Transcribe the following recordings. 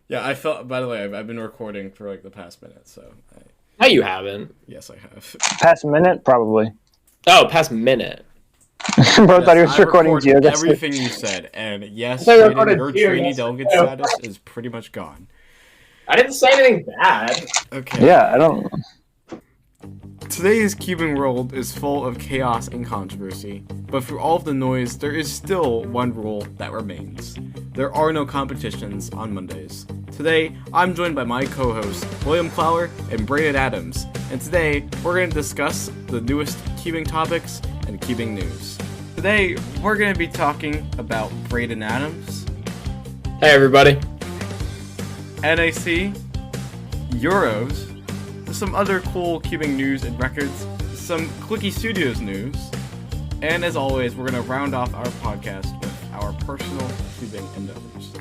Yeah, I felt. By the way, I've been recording for like the past minute, so. No, you haven't. Yes, I have. Past minute, probably. Oh, past minute. Bro, thought he was I recording recorded geoguessr. everything you said, and yes, I Brayden, recorded your geoguessr. trainee delegate status is pretty much gone. I didn't say anything bad. Okay. Yeah, I don't. Today's cubing world is full of chaos and controversy, but through all of the noise, there is still one rule that remains. There are no competitions on Mondays. Today, I'm joined by my co-hosts, William Klauer and Brayden Adams, and today, we're going to discuss the newest cubing topics and cubing news. Today, we're going to be talking about Brayden Adams, Hey, everybody. NAC, Euros, some other cool cubing news and records, some Clicky Studios news, and as always, we're going to round off our podcast with our personal cubing endeavors.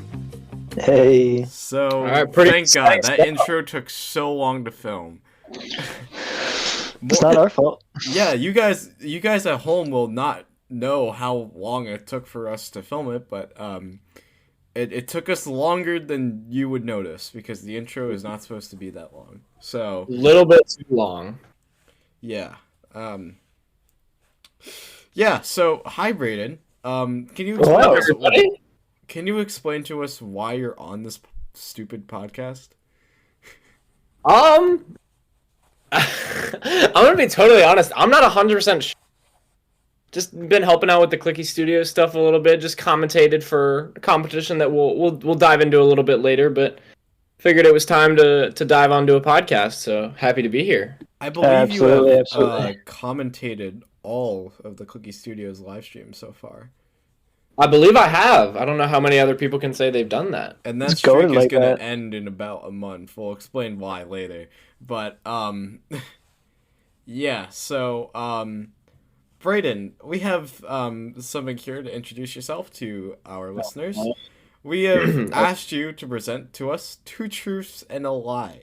Hey. So, Alright, pretty thank God, exciting that stuff. intro took so long to film. It's not our fault. Yeah, you guys at home will not know how long it took for us to film it, but it took us longer than you would notice because the intro is not supposed to be that long. So A little bit too long. yeah, yeah. So hi, Brayden. Can you explain Hello, to us, everybody. can you explain to us why you're on this stupid podcast? I'm gonna be totally honest. I'm not 100% sure. Just been helping out with the Clicky Studios stuff a little bit. Just commentated for a competition that we'll dive into a little bit later. But figured it was time to dive onto a podcast. So happy to be here. I believe Absolutely, you have absolutely. commentated all of the Clicky Studios live streams so far. I believe I have. I don't know how many other people can say they've done that. And that It's goated streak is like gonna that. end in about a month. We'll explain why later. But yeah. So Brayden, we have something here to introduce yourself to our listeners. We have asked you to present to us two truths and a lie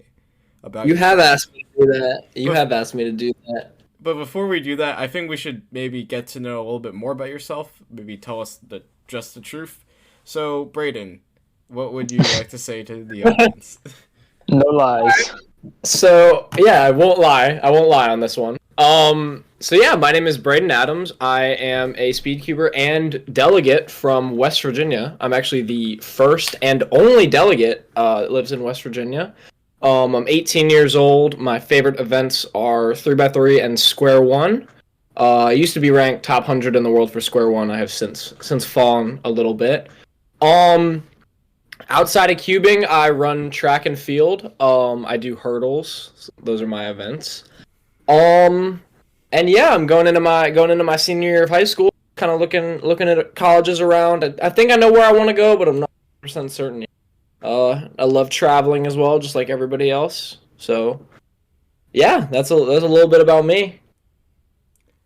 about You yourself. have asked me to do that. You But- have asked me to do that. But before we do that, I think we should maybe get to know a little bit more about yourself. Maybe tell us just the truth. So, Brayden, what would you like to say to the audience? No lies. So yeah, I won't lie. I won't lie on this one. So yeah, my name is Brayden Adams. I am a speedcuber and delegate from West Virginia. I'm actually the first and only delegate that lives in West Virginia. I'm 18 years old. My favorite events are 3x3 and Square One. I used to be ranked top 100 in the world for Square One. I have since fallen a little bit. Outside of cubing, I run track and field. I do hurdles. Those are my events. And yeah, I'm going into my senior year of high school. Kind of looking at colleges around. I think I know where I want to go, but I'm not 100% certain yet. I love traveling as well, just like everybody else. So yeah, that's a little bit about me.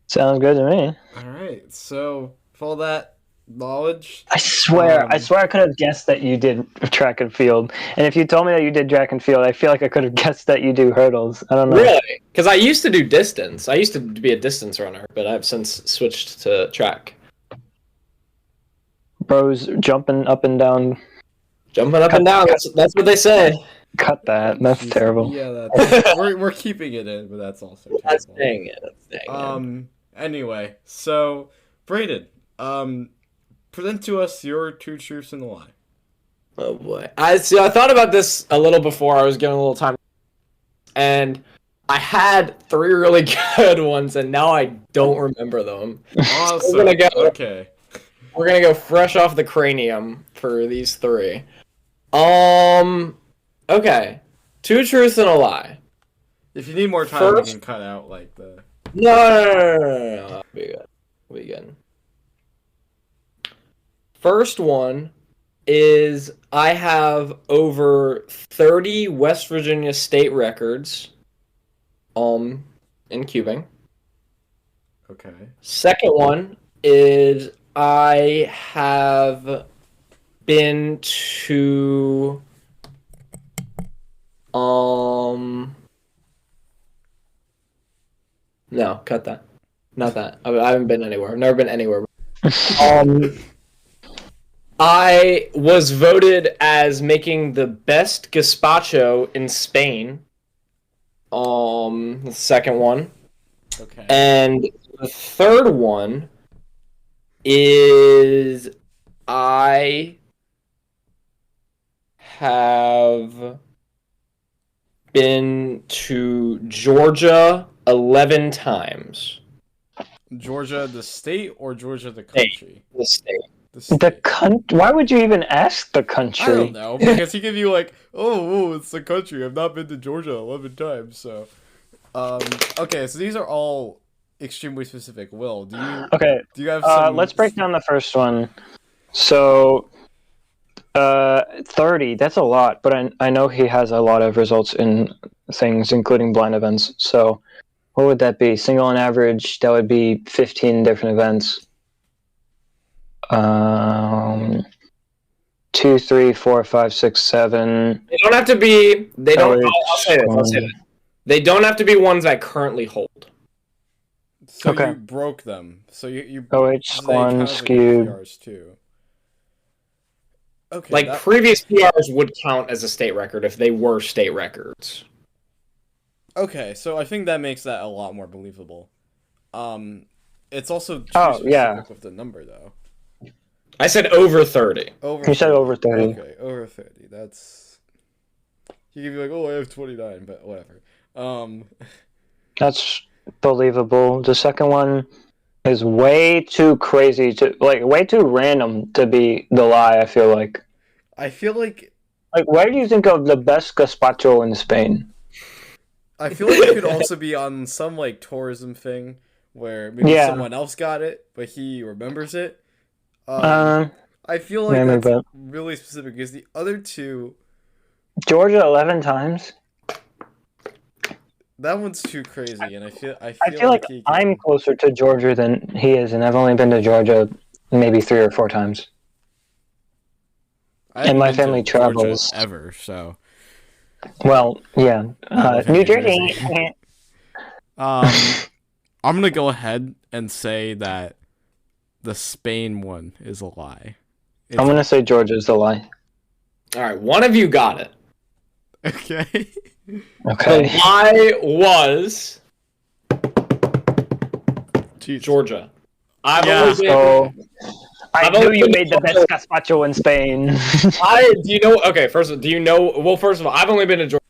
Sounds good to me. All right. So, for all that knowledge, I swear I could have guessed that you did track and field. And if you told me that you did track and field, I feel like I could have guessed that you do hurdles. I don't know. Really? Because I used to do distance. I used to be a distance runner, but I've since switched to track. Bros jumping up and down. Jumping up and down. That's what they say. Cut that. That's terrible. yeah, we're keeping it in, but that's also That's terrible. saying it. That's saying it. Anyway, so Brayden, present to us your two truths and a lie. Oh boy. I thought about this a little before. I was giving a little time, and I had three really good ones, and now I don't remember them. Awesome. We're gonna go. Okay. We're gonna go fresh off the cranium for these three. Okay. Two truths and a lie. If you need more time, First- we can cut out like the. No. That'll be good. That'll be good. First one is I have over 30 West Virginia state records in cubing. Okay. Second one is I have been to no, cut that. Not that. I haven't been anywhere. I've never been anywhere. I was voted as making the best gazpacho in Spain. The second one. Okay. And the third one is I have been to Georgia 11 times. Georgia the state or Georgia the country? The state. Why would you even ask the I country? don't know, because he could be like, oh, it's the country. I've not been to Georgia 11 times, so. Okay, so these are all extremely specific. Will, do you have some... let's break down the first one. So, 30, that's a lot, but I know he has a lot of results in things, including blind events. So, what would that be? Single and average, that would be 15 different events. 2, 3, 4, 5, 6, 7. They don't have to be. They don't. I'll say this. They don't have to be ones I currently hold. So Okay. you broke them. So you OH, Squan, skewed. PRs too. Okay. Like previous PRs would count as a state record if they were state records. Okay, so I think that makes that a lot more believable. It's also too specific with the number though. I said over 30. You said over 30. Okay, over 30. That's... You could be like, oh, I have 29, but whatever. That's believable. The second one is way too crazy way too random to be the lie, I feel like. I feel like... where do you think of the best gazpacho in Spain? I feel like it could also be on some, tourism thing where maybe someone else got it, but he remembers it. I feel like that's really specific because the other two... Georgia 11 times? That one's too crazy, and I feel like I'm closer to Georgia than he is, and I've only been to Georgia maybe 3 or 4 times. And my family travels ever, so. Well, yeah, New Jersey. I'm gonna go ahead and say that the Spain one is a lie. I'm gonna say Georgia's the lie. All right, one of you got it. Okay. Okay. The lie was Georgia. I knew you made the best gazpacho in Spain. Do you know? Okay, first of all, I've only been to Georgia.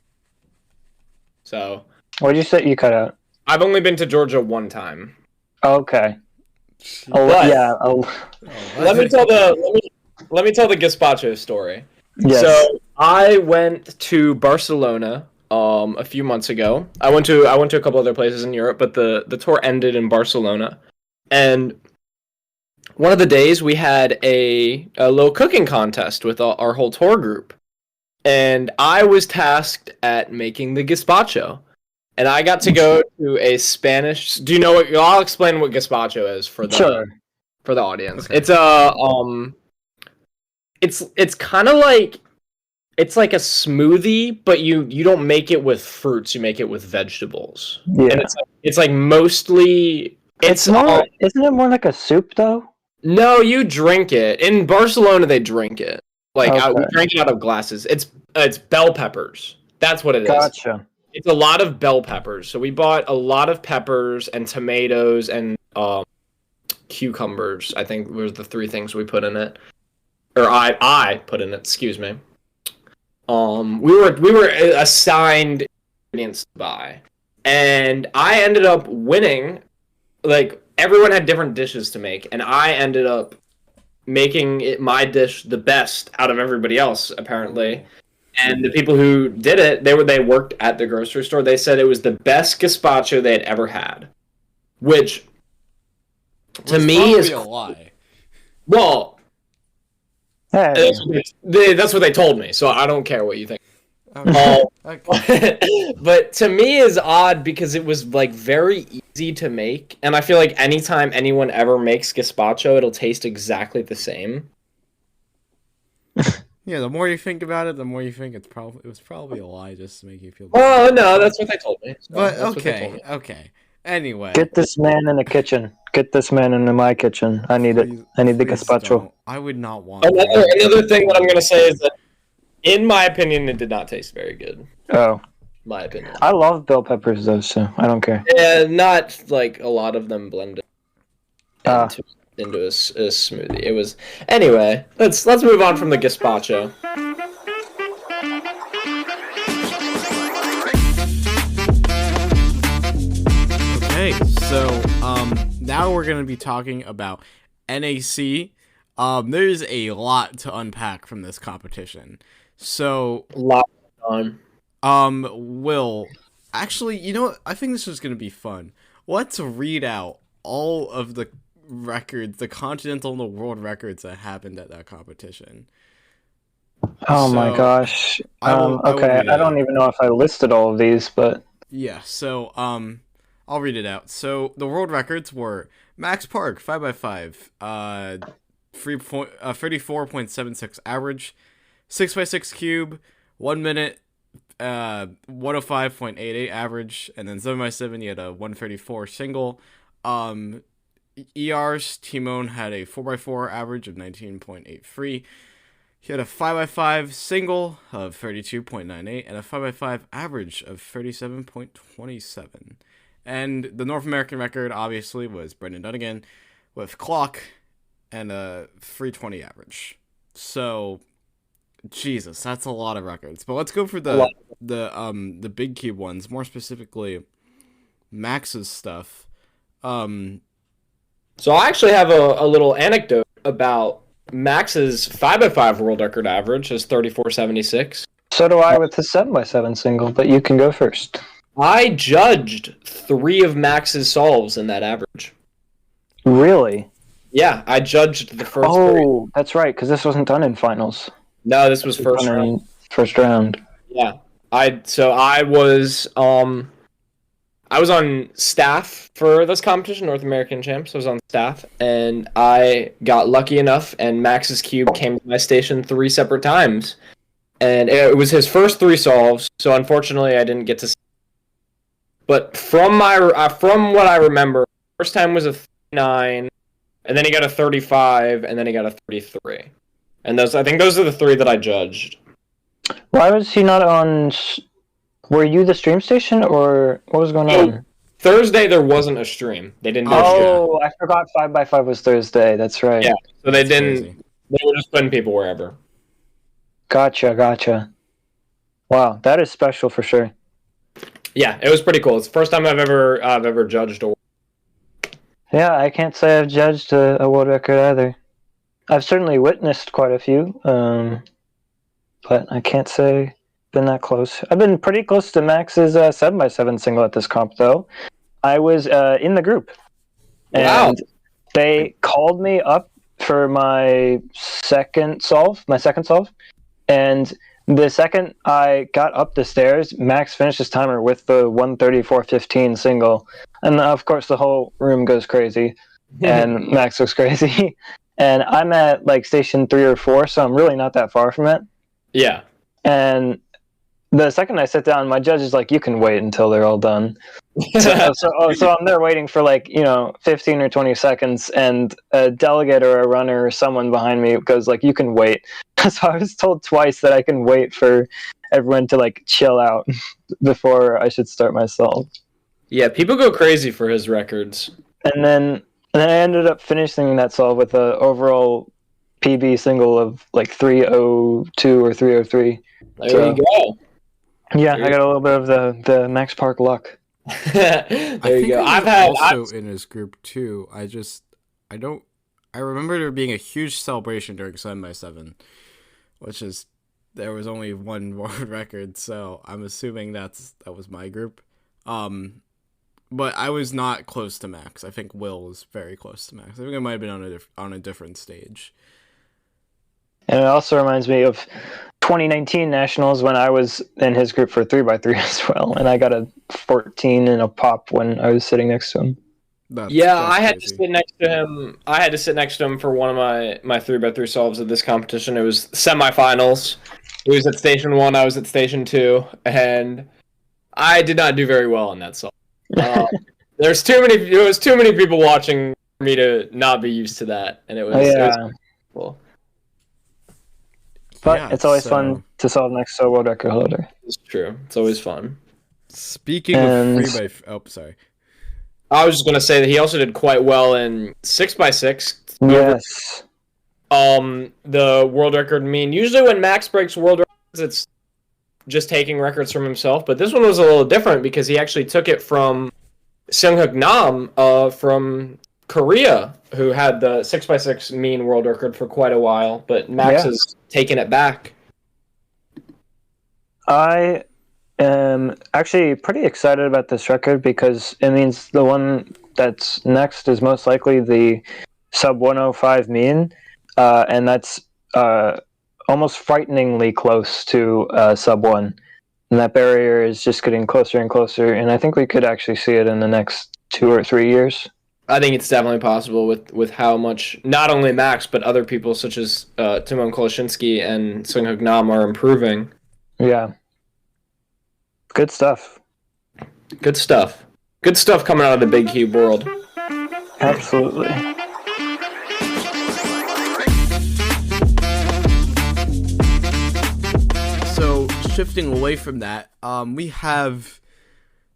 So. What did you say? You cut out. I've only been to Georgia one time. Okay. Let me tell the gazpacho story. Yes. So I went to Barcelona a few months ago. I went to a couple other places in Europe, but the tour ended in Barcelona. And one of the days we had a little cooking contest with our whole tour group. And I was tasked at making the gazpacho. And I got to go to a Spanish... Do you know what... I'll explain what gazpacho is for the audience. Okay. It's kind of like... It's like a smoothie, but you don't make it with fruits. You make it with vegetables. Yeah. And it's like mostly... Isn't it more like a soup, though? No, you drink it. In Barcelona, they drink it. We drink it out of glasses. It's bell peppers. That's what it is. Gotcha. It's a lot of bell peppers. So we bought a lot of peppers and tomatoes and cucumbers. I think were the 3 things we put in it. Or I put in it, excuse me. We were assigned ingredients to buy. And I ended up winning. Everyone had different dishes to make, and I ended up making my dish the best out of everybody else, apparently. And the people who did it, they worked at the grocery store. They said it was the best gazpacho they had ever had, which to me is a lie. Well, hey. That's what they told me, so I don't care what you think. Okay. But to me is odd because it was very easy to make, and I feel like anytime anyone ever makes gazpacho, it'll taste exactly the same. Yeah, the more you think about it, the more you think it was probably a lie just to make you feel. Oh no, that's what they told me. But okay. Anyway. Get this man in the kitchen. Get this man into my kitchen. I need it. I need the Please gazpacho. don't. I would not want Another thing that I'm going to say is that, in my opinion, it did not taste very good. Oh. My opinion. I love bell peppers, though, so I don't care. Yeah, not like a lot of them blended into a smoothie. It was... Anyway, let's move on from the gazpacho. Okay, so now we're gonna be talking about NAC. There's a lot to unpack from this competition. So A lot of time. Will, actually, you know what? I think this is gonna be fun. Let's read out all of the records, the Continental and the World records that happened at that competition. Oh my So, gosh. I will Okay, read it I don't out. even know if I listed all of these, but Yeah, so I'll read it out. So the world records were Max Park 5x5, 34.76 average, 6x6 cube, 1 minute, 105.88 average, and then 7x7 you had a 134 single. ER's Timon had a 4x4 average of 19.83. He had a 5x5 single of 32.98 and a 5x5 average of 37.27. And the North American record, obviously, was Brayden Adams with clock and a 320 average. So, Jesus, that's a lot of records. But let's go for the big cube ones, more specifically Max's stuff. So I actually have a little anecdote about Max's 5x5 world record average is 34.76. so do I with the 7x7 single, but you can go first. I judged 3 of Max's solves in that average. Really? Yeah, I judged the first 3. Oh, that's right, because this wasn't done in finals. No, this was first Done round. in first round. Yeah. I was on staff for this competition, North American Champs. I was on staff, and I got lucky enough, and Max's cube came to my station 3 separate times. And it was his first 3 solves, so unfortunately I didn't get to see. But from what I remember, first time was a 39, and then he got a 35, and then he got a 33. And I think those are the 3 that I judged. Why was he not on... Were you the stream station, or what was going on? Thursday there wasn't a stream. They didn't do a stream. Oh, I forgot 5x5 was Thursday. That's right. Yeah, so they didn't. Crazy. They were just putting people wherever. Gotcha. Wow, that is special for sure. Yeah, it was pretty cool. It's the first time I've ever judged a. Yeah, I can't say I've judged a world record either. I've certainly witnessed quite a few, but I can't say been that close. I've been pretty close to Max's 7x7 single at this comp, though. I was in the group, and Wow. they called me up for my second solve, and the second I got up the stairs, Max finished his timer with the 134.15 single, and of course the whole room goes crazy, and Max goes crazy, and I'm at like station 3 or 4, so I'm really not that far from it. Yeah. And the second I sit down, my judge is like, "You can wait until they're all done." So I'm there waiting for 15 or 20 seconds, and a delegate or a runner or someone behind me goes like, "You can wait." So I was told twice that I can wait for everyone to chill out before I should start myself. Yeah, people go crazy for his records. And then I ended up finishing that solve with an overall PB single of 302 or 303. There you go. Yeah, I got a little bit of the Max Park luck. There you go. Also in his group too. I remember there being a huge celebration during 7x7, which is there was only one world record, so I'm assuming that was my group. But I was not close to Max. I think Will was very close to Max. I think I might have been on a different stage. And it also reminds me of 2019 Nationals when I was in his group for 3x3 as well, and I got a 14 and a pop when I was sitting next to him. That's I had crazy. to sit next to him. I had to sit next to him for one of my 3x3 solves of this competition. It was semifinals. He was at station 1. I was at station 2, and I did not do very well in that solve. There was too many people watching for me to not be used to that, and it was cool. But it's always fun to solve next to a world record holder. It's true. It's always fun. Speaking of 3x... sorry. I was just going to say that he also did quite well in 6x6. Yes. The world record mean. Usually when Max breaks world records, it's just taking records from himself. But this one was a little different because he actually took it from Seung-Hook Nam from Korea, who had the 6x6 mean world record for quite a while. But Max has taken it back. I am actually pretty excited about this record because it means the one that's next is most likely the sub 105 mean, and that's almost frighteningly close to sub 1. And that barrier is just getting closer and closer, and I think we could actually see it in the next 2 or 3 years. I think it's definitely possible with how much not only Max but other people such as Timon Koloshinsky and Seung-Hook Nam are improving. Yeah. Good stuff. Good stuff. Good stuff coming out of the Big Cube world. Absolutely. So, shifting away from that, we have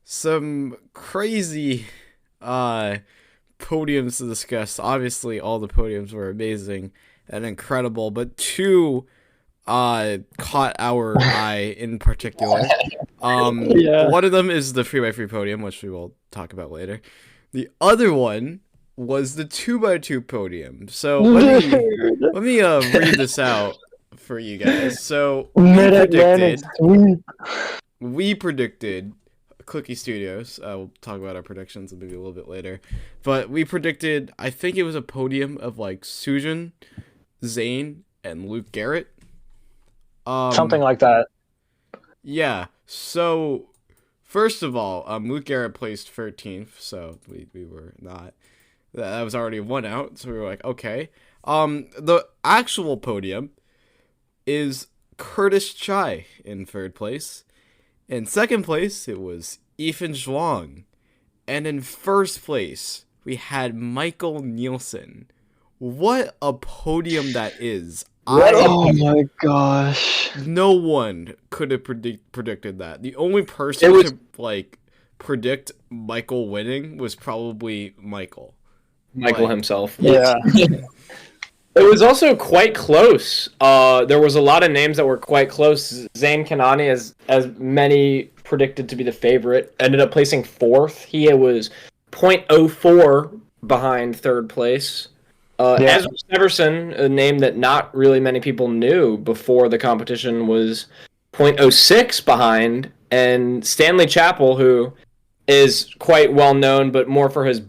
some crazy podiums to discuss. Obviously, all the podiums were amazing and incredible, but two caught our eye in particular. One of them is the 3x3 podium, which we will talk about later. The other one was the 2x2 podium. So let me read this out for you guys. So we predicted Clicky Studios. We'll talk about our predictions maybe a little bit later. But we predicted, I think it was a podium of like Sujin, Zane, and Luke Garrett. Something like that. Yeah. So, first of all, Luke Garrett placed 13th, so we were not. That was already one out, so we were like, okay. The actual podium is Curtis Chai in third place. In second place, it was Ethan Zhuang. And in first place, we had Michael Nielsen. What a podium that is. Oh my gosh. No one could have predicted that. The only person to predict Michael winning was probably Michael. Michael himself. Yeah. It was also quite close. There was a lot of names that were quite close. Zayn Kanani, as many predicted to be the favorite, ended up placing fourth. He was 0.04 behind third place. Ezra Severson, a name that not really many people knew before the competition, was 0.06 behind. And Stanley Chappell, who is quite well known, but more for his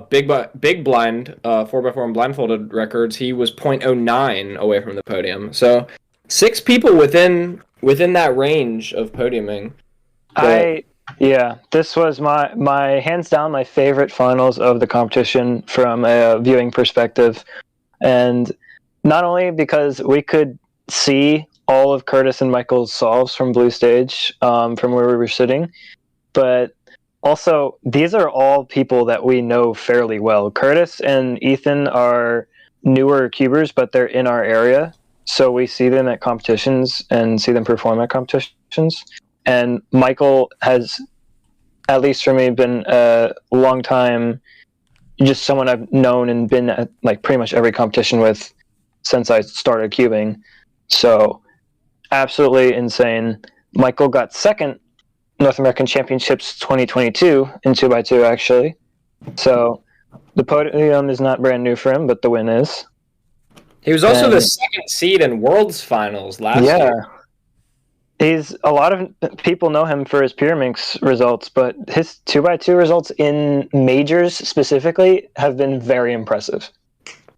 big blind 4x4 and blindfolded records, he was 0.09 away from the podium. So 6 people within that range of podiuming. This was my hands down my favorite finals of the competition from a viewing perspective, and not only because we could see all of Curtis and Michael's solves from Blue Stage from where we were sitting, but also these are all people that we know fairly well. Curtis and Ethan are newer cubers, but they're in our area, so we see them at competitions and see them perform at competitions. And Michael has, at least for me, been a long time, just someone I've known and been at like pretty much every competition with since I started cubing. So absolutely insane. Michael got second North American Championships 2022 in 2x2 actually. So the podium is not brand new for him, but the win is. He was also the second seed in Worlds Finals last year. A lot of people know him for his Pyraminx results, but his 2x2 results in majors specifically have been very impressive.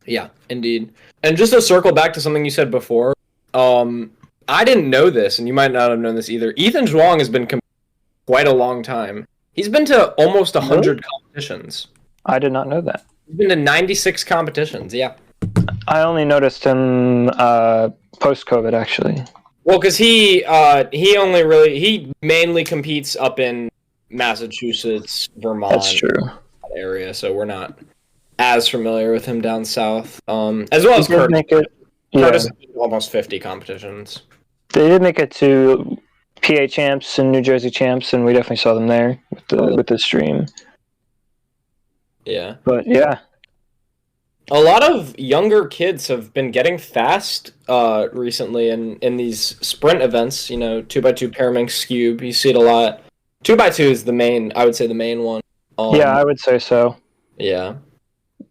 Yeah, indeed. And just to circle back to something you said before, I didn't know this, and you might not have known this either. Ethan Zhuang has been quite a long time. He's been to almost 100 competitions. I did not know that. He's been to 96 competitions, yeah. I only noticed him post-COVID, actually. Well, because he mainly competes up in Massachusetts, Vermont That's true. area, so we're not as familiar with him down south. As well as He did Curtis. make it. Curtis Yeah, has been to almost 50 competitions. they did make it to PA champs and New Jersey champs, and we definitely saw them there with the stream. Yeah. But yeah, A lot of younger kids have been getting fast recently in these sprint events, 2x2 Paraminx Cube. You see it a lot. 2x2 is the main, I would say the main one. yeah, I would say so. Yeah.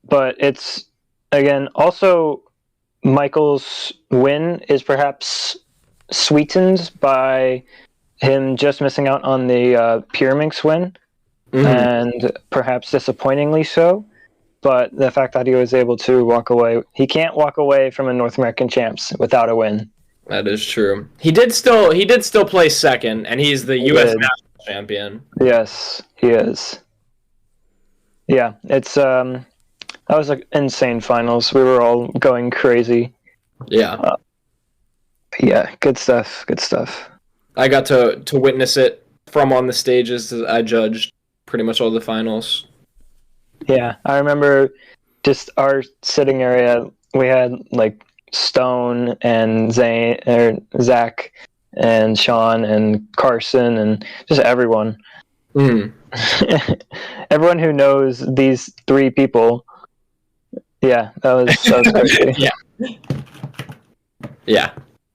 But it's, again, also Michael's win is perhaps sweetened by him just missing out on the Pyraminx win, and perhaps disappointingly so. But the fact that he was able to walk away, he can't walk away from a North American champs without a win. That is true. He did still place second, and he's the U.S. national champion. Yes, he is. Yeah, it's that was an insane finals. We were all going crazy. Yeah. Yeah, good stuff. Good stuff. I got to witness it from on the stages. I judged pretty much all the finals. Yeah, I remember just our sitting area. We had like Stone and Zach and Sean and Carson and just everyone. Everyone who knows these three people. Yeah, that was crazy. Yeah.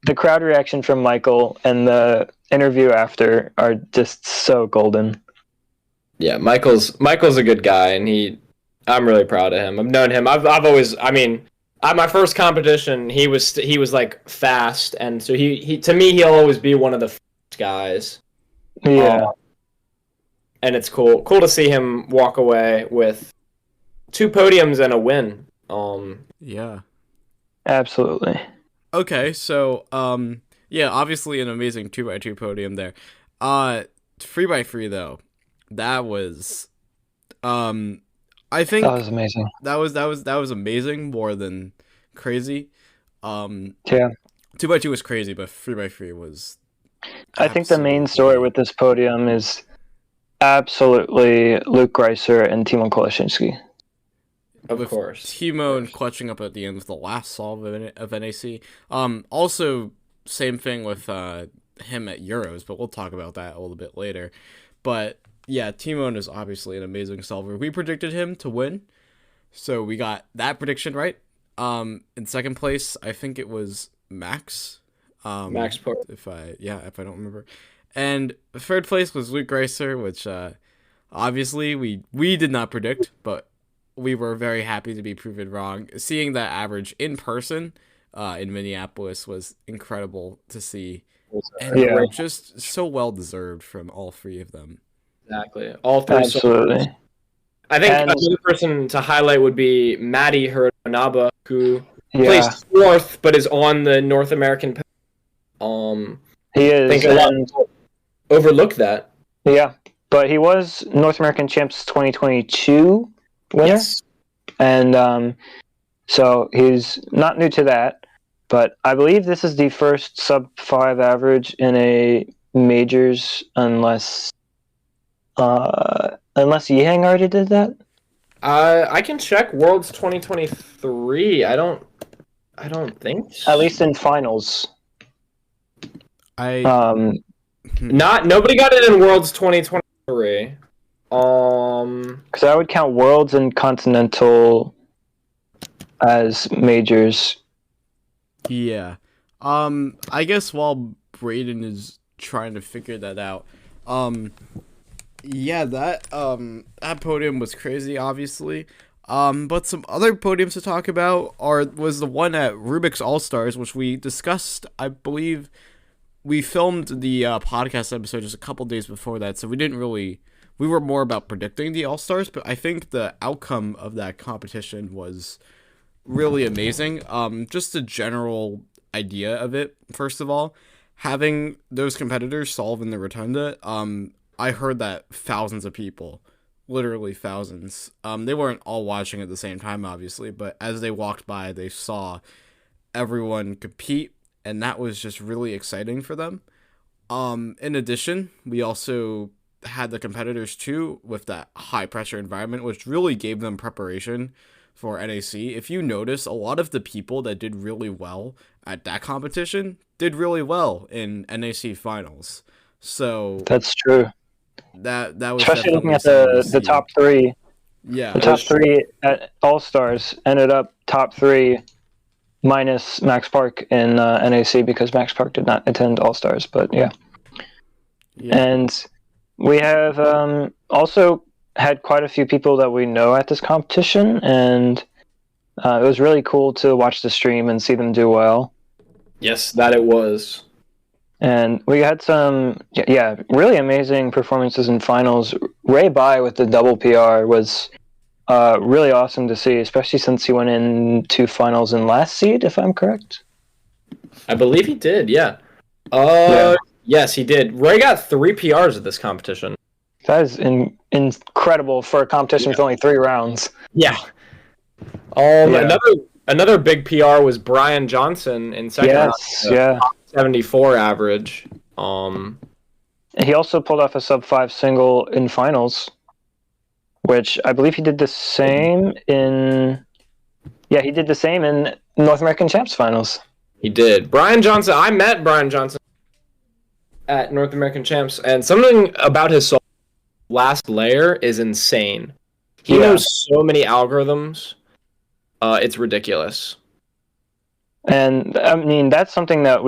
The crowd reaction from Michael and the interview after are just so golden. Yeah, Michael's a good guy, and I'm really proud of him. I've known him. I've always, at my first competition, he was like fast, and so he to me he'll always be one of the fast guys. Yeah. And it's cool to see him walk away with 2 podiums and a win. Yeah. Absolutely. Okay, so yeah, obviously an amazing 2x2 podium there. 3x3 though. That was I think that was amazing. That was amazing, more than crazy. Yeah. 2x2 was crazy, but 3x3 was I think the main story with this podium is absolutely Luke Greiser and Timon Koleshinsky. Of course. Timon clutching up at the end with the last solve of NAC. Also, same thing with him at Euros, but we'll talk about that a little bit later. But yeah, Timon is obviously an amazing solver. We predicted him to win, so we got that prediction right. In second place, I think it was Max. Max Port. If I don't remember. And third place was Luke Greiser, which obviously we did not predict, but we were very happy to be proven wrong. Seeing that average in person in Minneapolis was incredible to see. And just so well deserved from all three of them. Exactly. All three. Absolutely. I think another person to highlight would be Matty Hironaba, who placed 4th but is on the North American. He is. I think a lot of people overlooked that. Yeah, but he was North American Champs 2022 winner. Yes. And so he's not new to that, but I believe this is the first sub-5 average in a majors, unless Yihang already did that. I can check Worlds 2023. I don't think so. At least in finals. Nobody got it in Worlds 2023. Because I would count Worlds and Continental as majors. Yeah. I guess while Brayden is trying to figure that out, yeah, that podium was crazy, obviously. But some other podiums to talk about was the one at Rubik's All-Stars, which we discussed, I believe. We filmed the podcast episode just a couple days before that, so we were more about predicting the All-Stars, but I think the outcome of that competition was really amazing. Just a general idea of it, first of all, having those competitors solve in the rotunda, I heard that thousands of people, literally thousands, they weren't all watching at the same time, obviously, but as they walked by, they saw everyone compete, and that was just really exciting for them. In addition, we also had the competitors too with that high pressure environment, which really gave them preparation for NAC. If you notice, a lot of the people that did really well at that competition did really well in NAC finals. So That's true. that was Especially looking definitely at something to the see. top three. Yeah, The top three at All Stars ended up top three minus Max Park in NAC because Max Park did not attend All Stars. But yeah. And we have also had quite a few people that we know at this competition, and it was really cool to watch the stream and see them do well. Yes, that it was. And we had some, really amazing performances in finals. Ray Bai with the double PR was really awesome to see, especially since he went into finals in last seed, if I'm correct. I believe he did, yeah. Yes, he did. Ray got 3 PRs at this competition. That is incredible for a competition with only 3 rounds. Yeah. Another big PR was Brian Johnson in second round. 74 average. He also pulled off a sub-5 single in finals, which I believe he did the same in... Yeah, he did the same in North American Champs finals. He did. Brian Johnson, I met Brian Johnson at North American Champs, and something about his song, Last Layer, is insane. He knows so many algorithms. It's ridiculous. And I mean, that's something that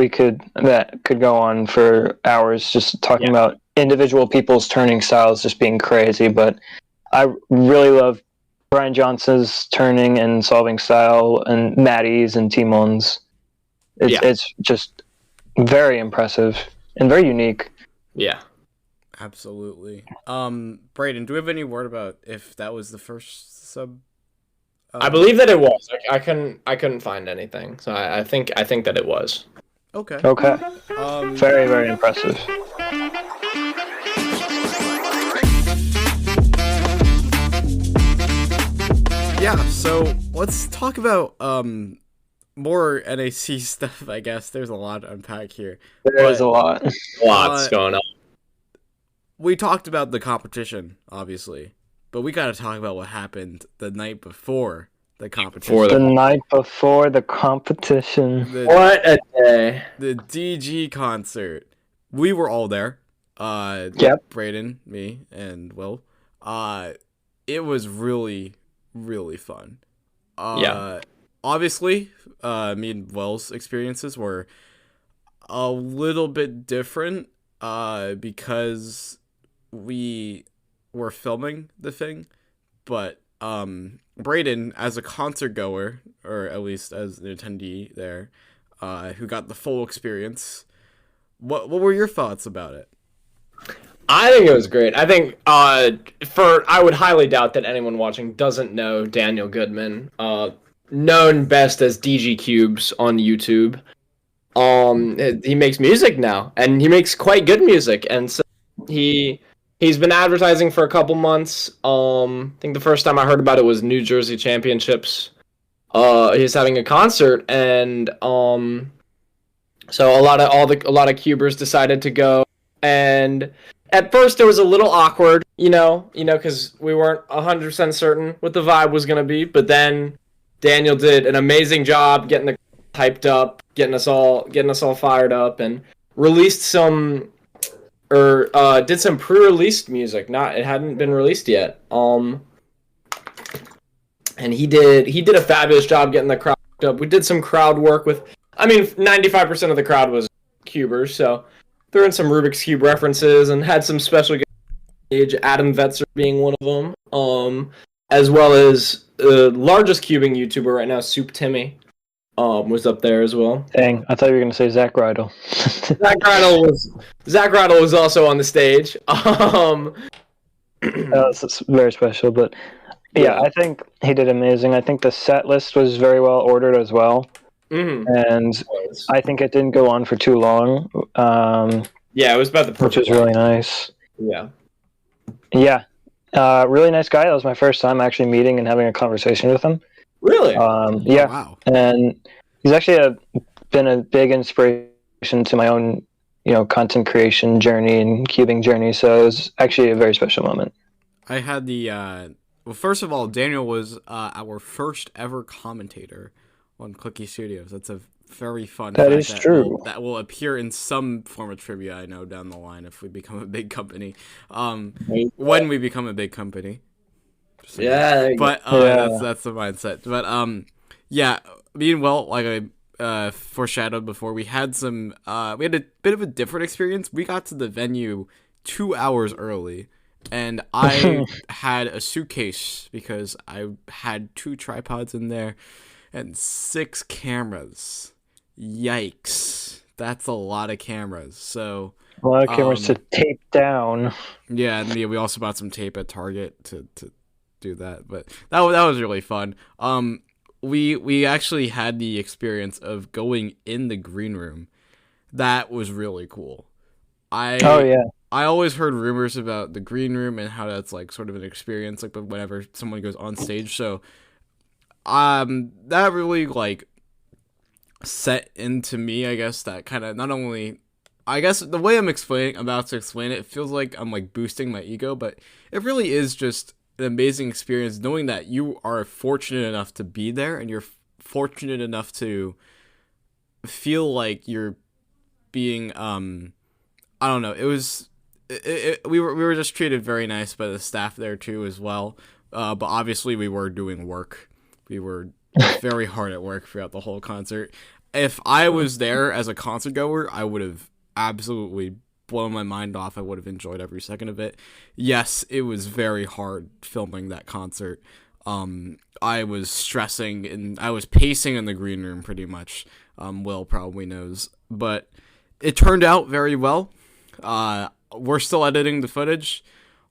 could go on for hours, just talking about individual people's turning styles just being crazy. But I really love Brian Johnson's turning and solving style, and Maddie's and Timon's. It's just very impressive and very unique. Yeah. Absolutely. Brayden, do we have any word about if that was the first sub? I believe that it was. I couldn't find anything, so I think that it was. Okay. Very, very impressive. Yeah. So let's talk about more NAC stuff. I guess there's a lot to unpack here. There's a lot. Lots going on. We talked about the competition, obviously, but we got to talk about what happened the night before the competition. The night before the competition. What a day. The DG concert. We were all there. Yep. Brayden, me, and Will. It was really, really fun. Obviously, me and Will's experiences were a little bit different because we were filming the thing, but Brayden, as a concert goer, or at least as an attendee there, who got the full experience, what were your thoughts about it? I think it was great. I think I would highly doubt that anyone watching doesn't know Daniel Goodman, known best as DG Cubes on YouTube. He makes music now, and he makes quite good music, and so he's been advertising for a couple months. I think the first time I heard about it was New Jersey Championships. He's having a concert, and so a lot of cubers decided to go, and at first it was a little awkward, because we weren't 100% certain what the vibe was gonna be, but then Daniel did an amazing job getting the hyped up, getting us all fired up, and released some, did some pre-released music. It hadn't been released yet. And he did a fabulous job getting the crowd up. We did some crowd work with. 95% of the crowd was cubers, so threw in some Rubik's Cube references and had some special guests, Adam Vetzer being one of them, as well as the largest cubing YouTuber right now, Soup Timmy. Was up there as well. Dang, I thought you were going to say Zach Rydell. Zach Rydell was also on the stage. That's very special, but yeah, I think he did amazing. I think the set list was very well ordered as well. Mm-hmm. And I think it didn't go on for too long. It was about the perfect, which was really nice. Yeah. Really nice guy. That was my first time actually meeting and having a conversation with him. Really? Yeah. Oh, wow. And he's actually been a big inspiration to my own content creation journey and cubing journey. So it was actually a very special moment. I had the well, first of all, Daniel was our first ever commentator on Clicky Studios. That's a very fun That fact is true. that will appear in some form of trivia, I know, down the line if we become a big company. When we become a big company. Yeah, but Yeah. that's the mindset. But yeah, being well, like I foreshadowed before, we had a bit of a different experience. We got to the venue 2 hours early, and I had a suitcase because I had 2 tripods in there and 6 cameras. Yikes. That's a lot of cameras. So A lot of cameras to tape down. yeah, and we also bought some tape at Target to do that. But that was really fun. We actually had the experience of going in the green room. That was really cool. Oh yeah. I always heard rumors about the green room and how that's like sort of an experience, like whenever someone goes on stage. So that really like set into me, I guess, that kind of not only, I guess the way about to explain it, it feels like I'm like boosting my ego, but it really is just an amazing experience knowing that you are fortunate enough to be there and you're fortunate enough to feel like you're being I don't know, we were just treated very nice by the staff there too as well, but obviously we were doing work. We were very hard at work throughout the whole concert. If I was there as a concert goer, I would have absolutely blown my mind off. I would have enjoyed every second of it. Yes, it was very hard filming that concert. I was stressing and I was pacing in the green room pretty much. Will probably knows, but it turned out very well. We're still editing the footage.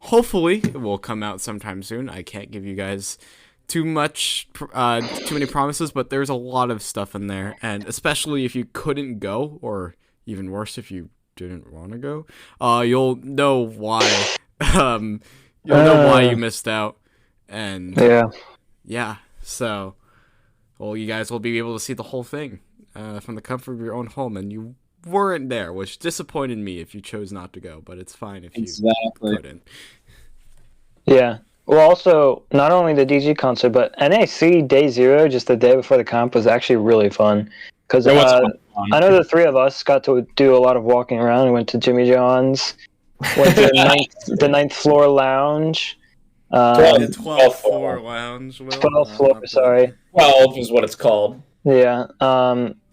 Hopefully it will come out sometime soon. I can't give you guys too many promises, but there's a lot of stuff in there, and especially if you couldn't go, or even worse, if you didn't want to go, you'll know why. You'll know why you missed out, and yeah. So, well, you guys will be able to see the whole thing from the comfort of your own home, and you weren't there, which disappointed me if you chose not to go, but it's fine if you couldn't. Yeah. Well, also, not only the DG concert, but NAC Day Zero, just the day before the comp, was actually really fun. Because I know the 3 of us got to do a lot of walking around. We went to Jimmy John's, went to the ninth floor lounge. The 12th floor lounge. 12th floor, sorry. 12 is what it's called. Yeah.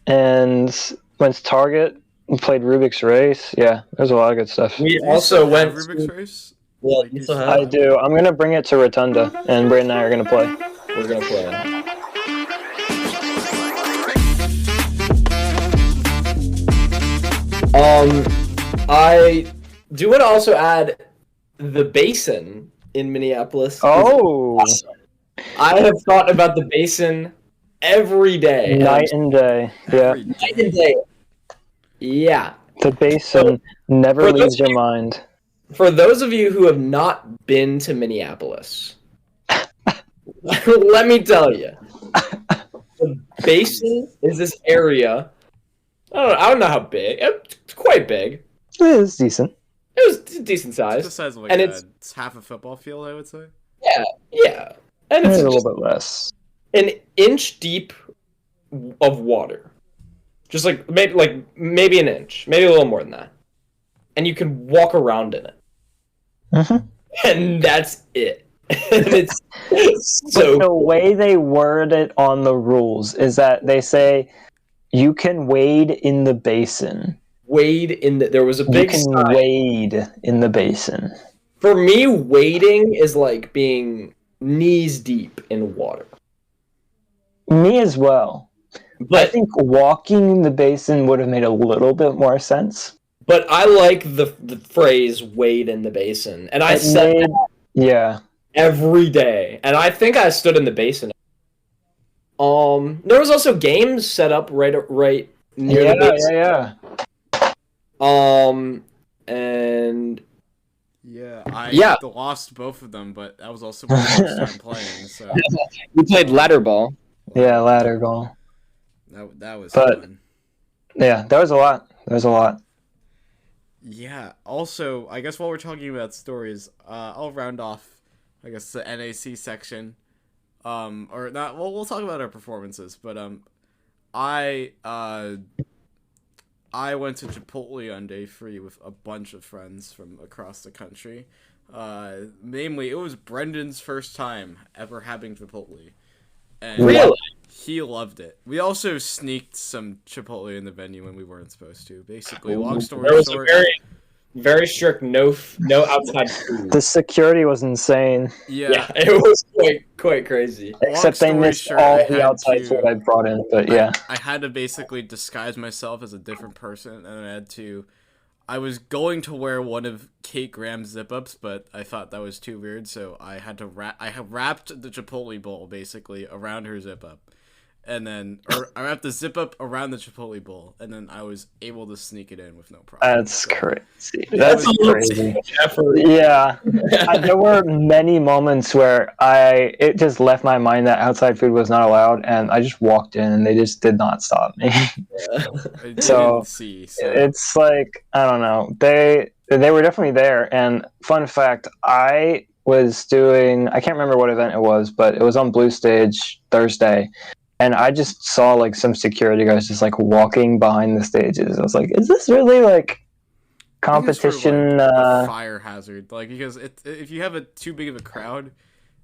And went to Target and played Rubik's Race. Yeah, there's a lot of good stuff. We also went Rubik's Race? Well, you still have I do. I'm going to bring it to Rotunda, and Brayden and I are going to play. We're going to play. I do want to also add the basin in Minneapolis. Oh! Awesome. I have thought about the basin every day. Night and day. Yeah. Night and day. Yeah. The basin never leaves your mind. For those of you who have not been to Minneapolis, let me tell you, the basin is this area. I don't know how big. It's quite big. It is decent. It was decent size. It's the size of like it's half a football field, I would say. Yeah, and it's a little bit less. An inch deep of water, just maybe an inch, maybe a little more than that, and you can walk around in it. Mm-hmm. And that's it. And it's so but the way they word it on the rules is that they say you can wade in the basin. There was a big sign. You can wade in the basin. For me, wading is like being knees deep in water. Me as well. But I think walking in the basin would have made a little bit more sense. But I like the phrase "wade in the basin," and I said that every day. And I think I stood in the basin. There was also games set up right near the basin. Yeah. And I lost both of them, but that was also my first time playing. So we played ladder ball. Yeah, ladder ball. That was fun. Yeah, there was a lot. Yeah. Also, I guess while we're talking about stories, I'll round off, I guess, the NAC section. Or not. Well, we'll talk about our performances, but I uh, I went to Chipotle on day 3 with a bunch of friends from across the country. Namely, it was Brendan's first time ever having Chipotle, and Really? he loved it. We also sneaked some Chipotle in the venue when we weren't supposed to. Basically, long story There was short, a very strict no outside food. The security was insane. Yeah, it was quite crazy. Except they story missed short, all I the had outside to- food I brought in. But yeah, I had to basically disguise myself as a different person, and I was going to wear one of Kate Graham's zip-ups, but I thought that was too weird, so I had to wrapped the Chipotle bowl, basically, around her zip-up. And then, I wrapped the zip-up around the Chipotle bowl, and then I was able to sneak it in with no problem. that's crazy. That's That's crazy. Effort. Yeah, there were many moments where it just left my mind that outside food was not allowed, and I just walked in, and they just did not stop me. I So, didn't see, so. It's like, I don't know. They were definitely there. And fun fact, I can't remember what event it was, but it was on Blue Stage Thursday. And I just saw like some security guys just like walking behind the stages. I was like, is this really like I think it's sort of, competition? like, a fire hazard, like, because if you have too big of a crowd,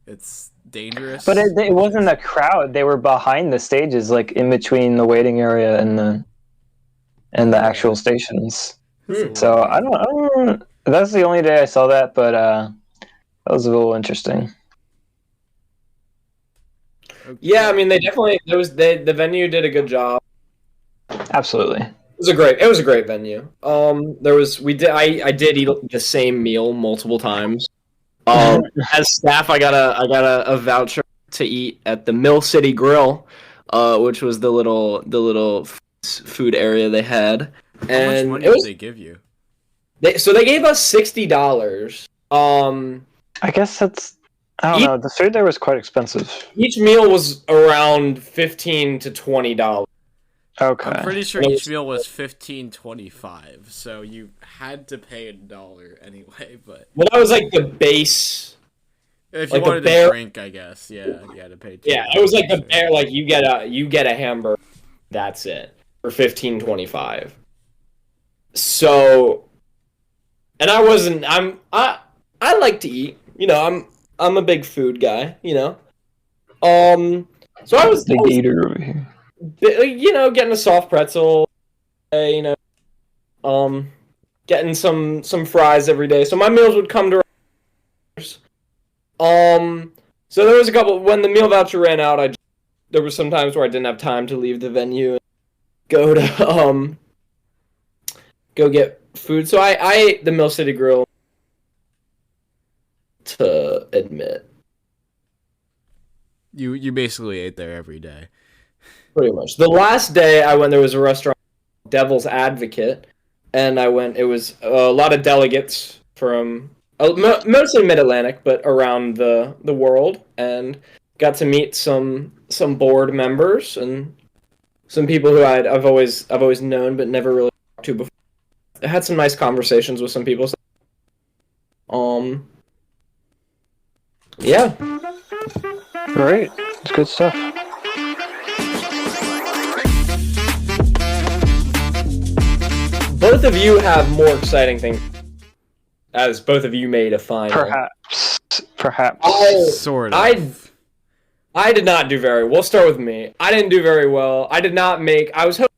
it's dangerous. But it wasn't a crowd. They were behind the stages, like in between the waiting area and the actual stations. So I don't. That's the only day I saw that, but that was a little interesting. Okay. Yeah, I mean the venue did a good job. Absolutely. It was a great venue. I did eat the same meal multiple times. As staff, I got a voucher to eat at the Mill City Grill, which was the little food area they had. And How much money did they give you? They gave us $60. I guess I don't know. The food there was quite expensive. Each meal was around $15 to $20. Okay. I'm pretty sure each meal was $15.25, so you had to pay $1 anyway. But Well, that was like the base. if like you the wanted bare- to drink, I guess, yeah, you had to pay. Yeah, it was like the bare. Like you get a hamburger. That's it for $15.25. So, and I like to eat. You know, I'm a big food guy. You know, so I was Big eater over here. you know, getting a soft pretzel, you know, getting some fries every day. So my meals would come to. So there was a couple when the meal voucher ran out. There were some times where I didn't have time to leave the venue and go to go get food. So I ate the Mill City Grill. To admit, You basically ate there every day. pretty much. The last day I went, there was a restaurant, Devil's Advocate, and I went. It was a lot of delegates from mostly Mid-Atlantic, but around the world, and got to meet some board members and some people who I've always known but never really talked to before. I had some nice conversations with some people. Yeah. Great. It's good stuff. Both of you have more exciting things, as both of you made a final. Perhaps. Sort of. I did not do very well. We'll start with me. I didn't do very well. I did not make. I was hoping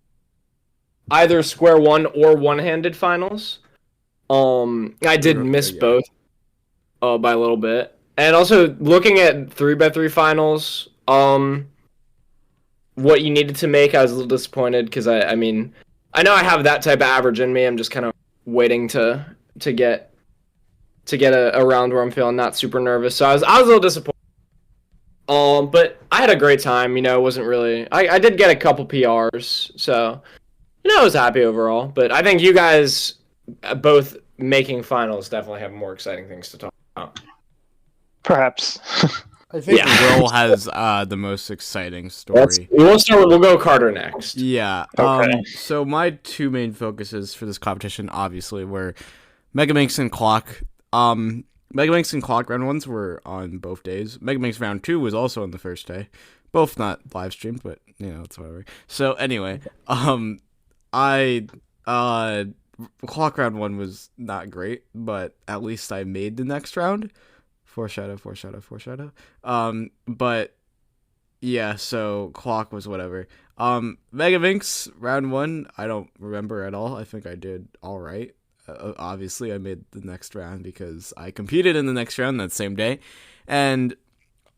either square one or one-handed finals. I did miss both by a little bit. And also, looking at 3x3 finals, what you needed to make, I was a little disappointed because I mean, I know I have that type of average in me. I'm just kind of waiting to get a round where I'm feeling not super nervous. So I was a little disappointed. But I had a great time. You know, it wasn't really. I did get a couple PRs, so you know, I was happy overall. But I think you guys both making finals definitely have more exciting things to talk about. Perhaps. I think Yeah. Will has the most exciting story. We'll go Carter next. Yeah. Okay. So my two main focuses for this competition, obviously, were Megaminx and Clock. Megaminx and Clock round ones were on both days. Megaminx round 2 was also on the first day. Both not live streamed, but it's whatever. So anyway, Clock round 1 was not great, but at least I made the next round. Foreshadow. But yeah, so Clock was whatever. Megaminx round 1, I don't remember at all. I think I did all right. Obviously, I made the next round because I competed in the next round that same day, and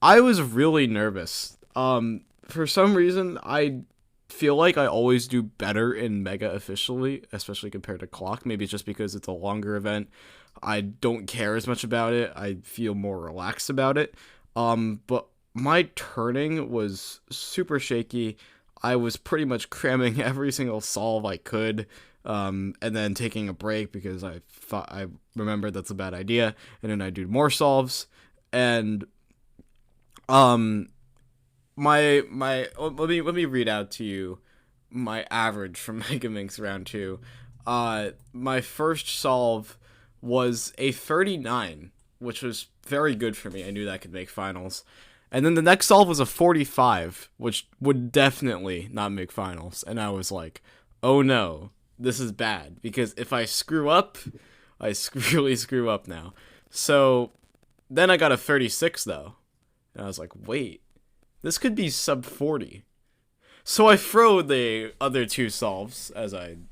I was really nervous. For some reason, I feel like I always do better in Mega officially, especially compared to Clock. Maybe it's just because it's a longer event. I don't care as much about it. I feel more relaxed about it. But my turning was super shaky. I was pretty much cramming every single solve I could, and then taking a break because I remembered that's a bad idea, and then I do more solves, and let me read out to you my average from Megaminx round 2. My first solve was a 39, which was very good for me. I knew that I could make finals. And then the next solve was a 45, which would definitely not make finals. And I was like, oh no, this is bad. Because if I screw up, I really screw up now. So then I got a 36 though. And I was like, wait, this could be sub 40. So I throw the other two solves as in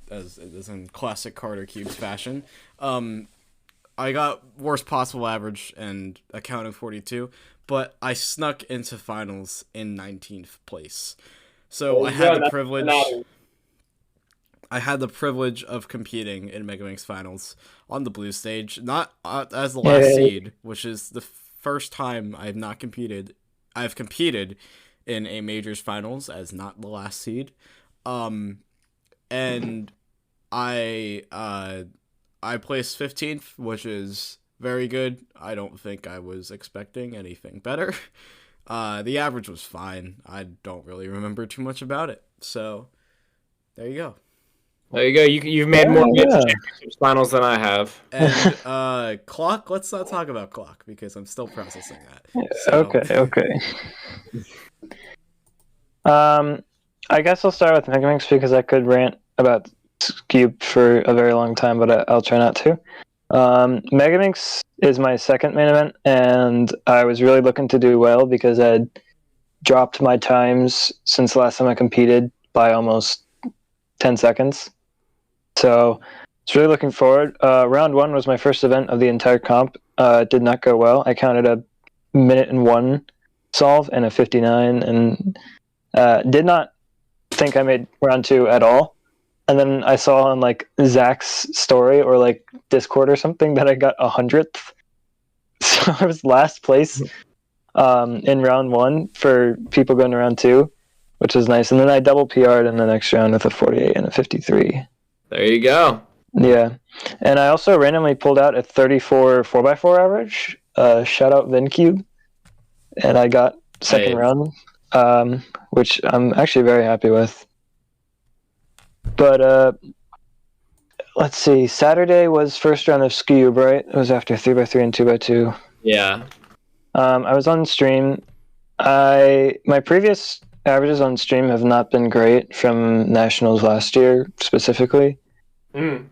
classic Carter Cubes fashion. I got worst possible average and accounting 42, but I snuck into finals in 19th place. So I had the privilege. I had the privilege of competing in Megaminx finals on the blue stage, not as the last seed, which is the first time I have not competed. I've competed in a majors finals as not the last seed, and I placed 15th, which is very good. I don't think I was expecting anything better. The average was fine. I don't really remember too much about it. So there you go. There you go. You've made more championships finals than I have. And Clock, let's not talk about Clock because I'm still processing that. So. Okay. I guess I'll start with Megaminx because I could rant about Cube for a very long time, but I'll try not to. Megaminx is my second main event, and I was really looking to do well because I had dropped my times since the last time I competed by almost 10 seconds. So I was really looking forward. Round 1 was my first event of the entire comp. It did not go well. I counted a 1:01 solve and a 59, and did not think I made round 2 at all. And then I saw on like Zach's story or like Discord or something that I got 100th. So I was last place in round 1 for people going to round 2, which was nice. And then I double PR'd in the next round with a 48 and a 53. There you go. Yeah. And I also randomly pulled out a 34 4x4 average. Shout out VinCube. And I got second round, which I'm actually very happy with. But let's see. Saturday was first round of Cube, right? It was after 3x3 and 2x2. Yeah. I was on stream. My previous averages on stream have not been great from nationals last year specifically. And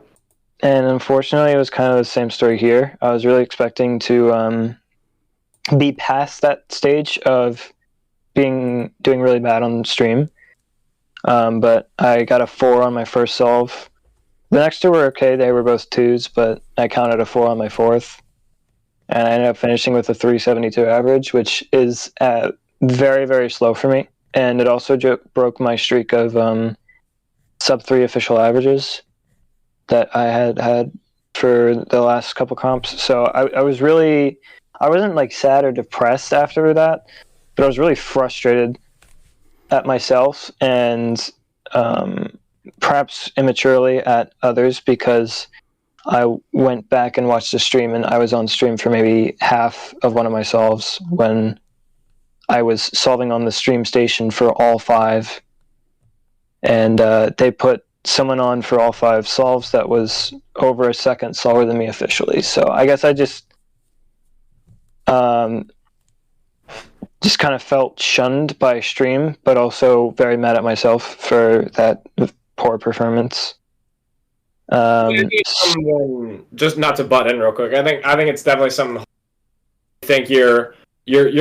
unfortunately, it was kind of the same story here. I was really expecting to be past that stage of doing really bad on stream. But I got a 4 on my first solve. The next two were okay. They were both 2s, but I counted a 4 on my fourth. And I ended up finishing with a 372 average, which is very, very slow for me. And it also broke my streak of sub 3 official averages that I had for the last couple comps. So I wasn't like sad or depressed after that, but I was really frustrated at myself and perhaps immaturely at others because I went back and watched the stream and I was on stream for maybe half of one of my solves when I was solving on the stream station for all 5, and they put someone on for all 5 solves that was over a second slower than me officially. So I guess I just kind of felt shunned by stream, but also very mad at myself for that poor performance. Just not to butt in real quick. I think it's definitely something. I think you're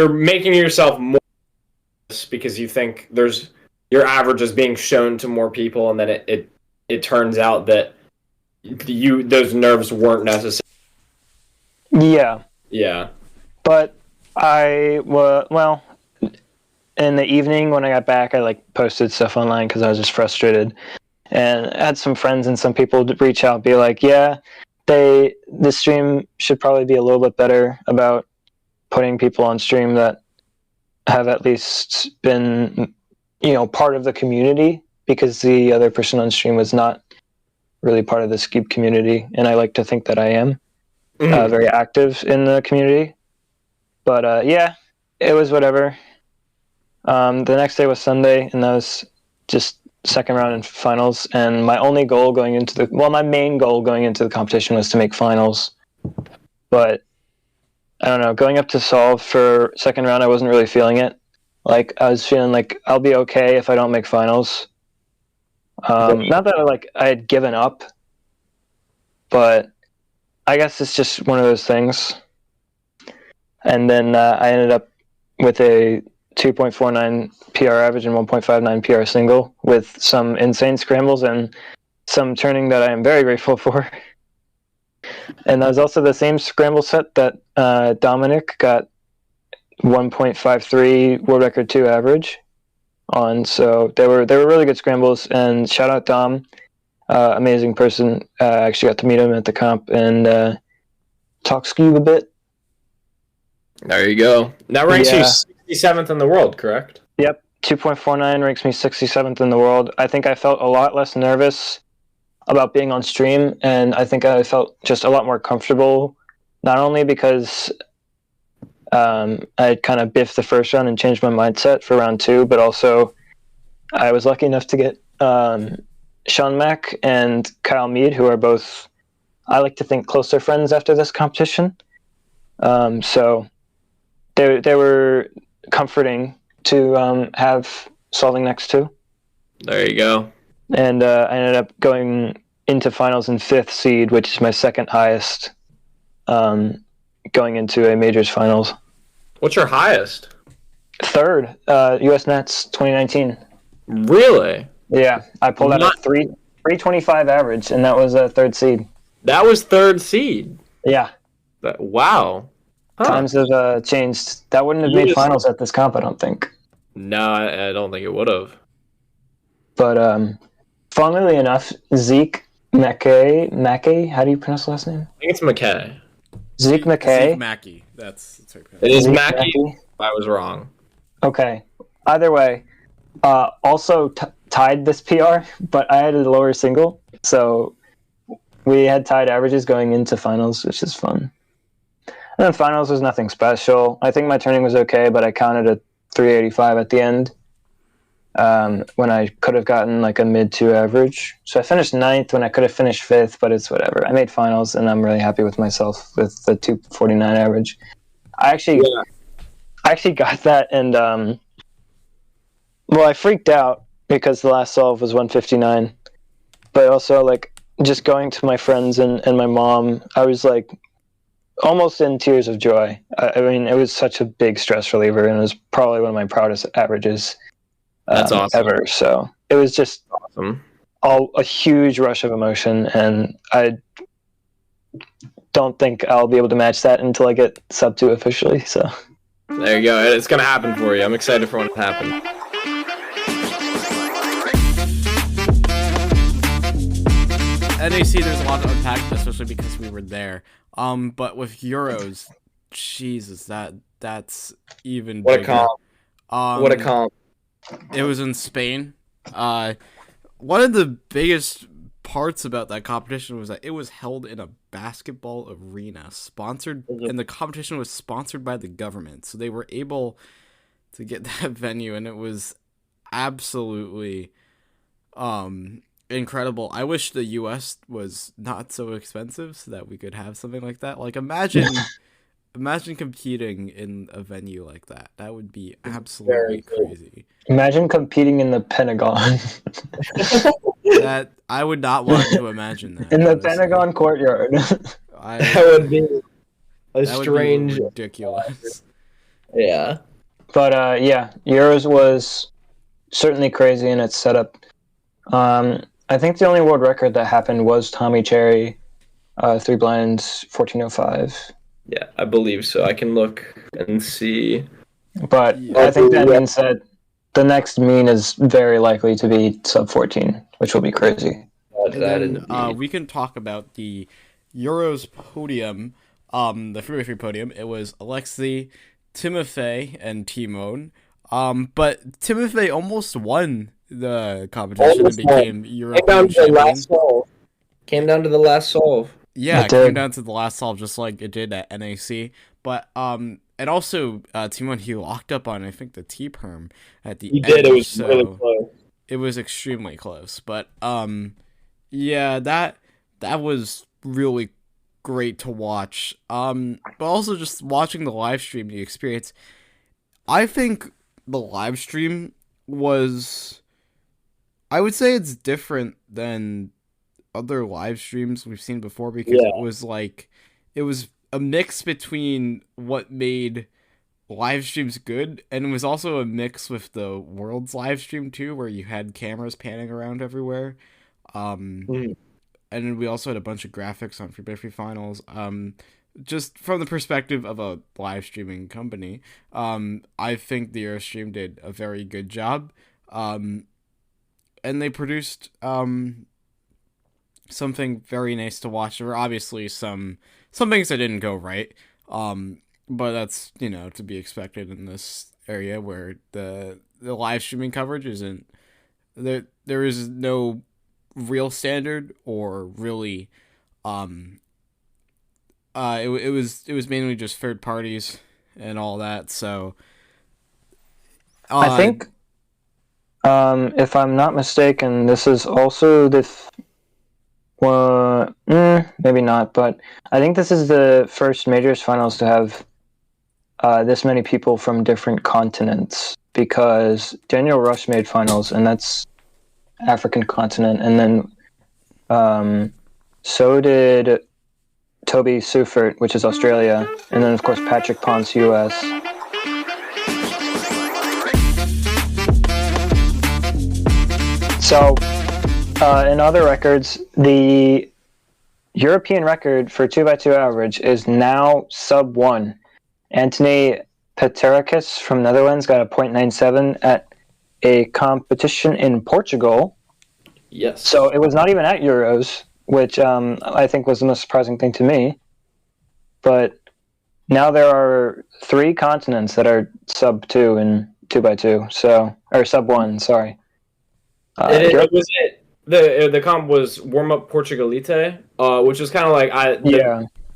making yourself more because you think your average is being shown to more people, and then it turns out that those nerves weren't necessary. Yeah. Yeah. But well, in the evening when I got back, I posted stuff online because I was just frustrated, and I had some friends and some people reach out and be like, yeah, the stream should probably be a little bit better about putting people on stream that have at least been, part of the community, because the other person on stream was not really part of the Skeep community, and I like to think that I am very active in the community. But yeah, it was whatever. The next day was Sunday, and that was just second round in finals. And my main goal going into the competition was to make finals. But I don't know, going up to solve for second round, I wasn't really feeling it. I was feeling like I'll be okay if I don't make finals. Not that I had given up, but I guess it's just one of those things. And then I ended up with a 2.49 PR average and 1.59 PR single with some insane scrambles and some turning that I am very grateful for. And that was also the same scramble set that Dominic got 1.53 world record 2 average on. So they were really good scrambles, and shout out Dom, amazing person. I actually got to meet him at the comp and talk Scoob a bit. There you go. That ranks you 67th in the world, correct? Yep, 2.49 ranks me 67th in the world. I think I felt a lot less nervous about being on stream, and I think I felt just a lot more comfortable, not only because I kind of biffed the first round and changed my mindset for round 2, but also I was lucky enough to get Sean Mack and Kyle Mead, who are both, I like to think, closer friends after this competition. So they were comforting to have solving next to. There you go. And I ended up going into finals in 5th seed, which is my second highest, going into a majors finals. What's your highest? 3rd, US Nats 2019. Really? Yeah, I pulled out a 325 average, and that was a 3rd seed. That was 3rd seed? Yeah. Wow. Huh. Times have changed. That wouldn't have made finals at this comp, I don't think. No, I don't think it would have. But funnily enough, Zeke Mackey, how do you pronounce the last name? I think it's McKay. Zeke Mackey. Zeke Mackey. That's it is Zeke Mackey. I was wrong. Okay. Either way, also tied this PR, but I had a lower single, so we had tied averages going into finals, which is fun. And then finals was nothing special. I think my turning was okay, but I counted a 385 at the end when I could have gotten a mid 2 average. So I finished 9th when I could have finished 5th, but it's whatever. I made finals, and I'm really happy with myself with the 249 average. I actually got that, and I freaked out because the last solve was 159. But also, just going to my friends and my mom, I was almost in tears of joy. I mean, it was such a big stress reliever, and it was probably one of my proudest averages That's awesome. ever. So it was just awesome. A huge rush of emotion, and I don't think I'll be able to match that until I get sub 2 officially. So there you go. It's gonna happen for you. I'm excited for when it happens. NAC, there's a lot to unpack, especially because we were there. But with Euros, Jesus, that's even what bigger. A comp. What a comp. It was in Spain. One of the biggest parts about that competition was that it was held in a basketball arena, and the competition was sponsored by the government, so they were able to get that venue, and it was absolutely incredible. I wish the US was not so expensive so that we could have something like that. Like imagine competing in a venue like that. That would be absolutely crazy. Imagine competing in the Pentagon. That I would not want to imagine that. In the Pentagon courtyard. That would be strange. Be ridiculous. Yeah. But Euros was certainly crazy in its setup. I think the only world record that happened was Tommy Cherry, 3 blinds, 14:05. Yeah, I believe so. I can look and see. But I think that means that the next mean is very likely to be sub 14, which will be crazy. And then, we can talk about the Euros podium, the free podium. It was Alexei, Timofey, and Timon. But Timofey almost won the competition and became European champion. Came down to the last solve. Yeah, it came down to the last solve, just like it did at NAC. But and also Timon, he locked up on I think the T-perm at the end. He did. It was really close. It was extremely close. But yeah, that was really great to watch. But also just watching the live stream, the experience. I think the live stream was, I would say it's different than other live streams we've seen before because it was a mix between what made live streams good, and it was also a mix with the world's live stream too, where you had cameras panning around everywhere. And we also had a bunch of graphics on Free Finals. Just from the perspective of a live streaming company, I think the Eurostream did a very good job. And they produced something very nice to watch. There were obviously some things that didn't go right, but that's, to be expected in this area where the live streaming coverage isn't there. There is no real standard or really it was mainly just third parties and all that. So I think if I'm not mistaken, this is also the maybe not, but I think this is the first majors finals to have this many people from different continents, because Daniel Rush made finals, and that's African continent, and then so did Toby Seufert, which is Australia, and then of course Patrick Ponce, US. So in other records, the European record for 2x2 average is now sub 1. Anthony Peterakis from Netherlands got a 0.97 at a competition in Portugal. Yes. So it was not even at Euros, which I think was the most surprising thing to me. But now there are 3 continents that are sub 2 in 2x2, or sub 1, sorry. The comp was Warm Up Portugalite, which is kind of like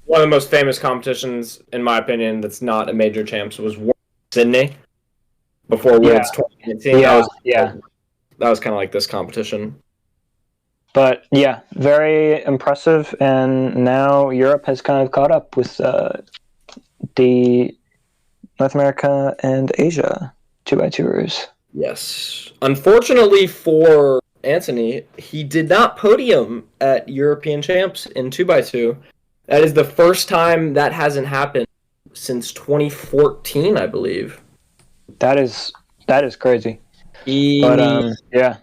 one of the most famous competitions, in my opinion, that's not a major champs, was Warm Up Sydney before Worlds 2018. That was kind of like this competition. But yeah, very impressive, and now Europe has kind of caught up with the North America and Asia 2x2ers. Yes. Unfortunately for Anthony, he did not podium at European Champs in 2x2. That is the first time that hasn't happened since 2014, I believe. That is crazy. But yeah.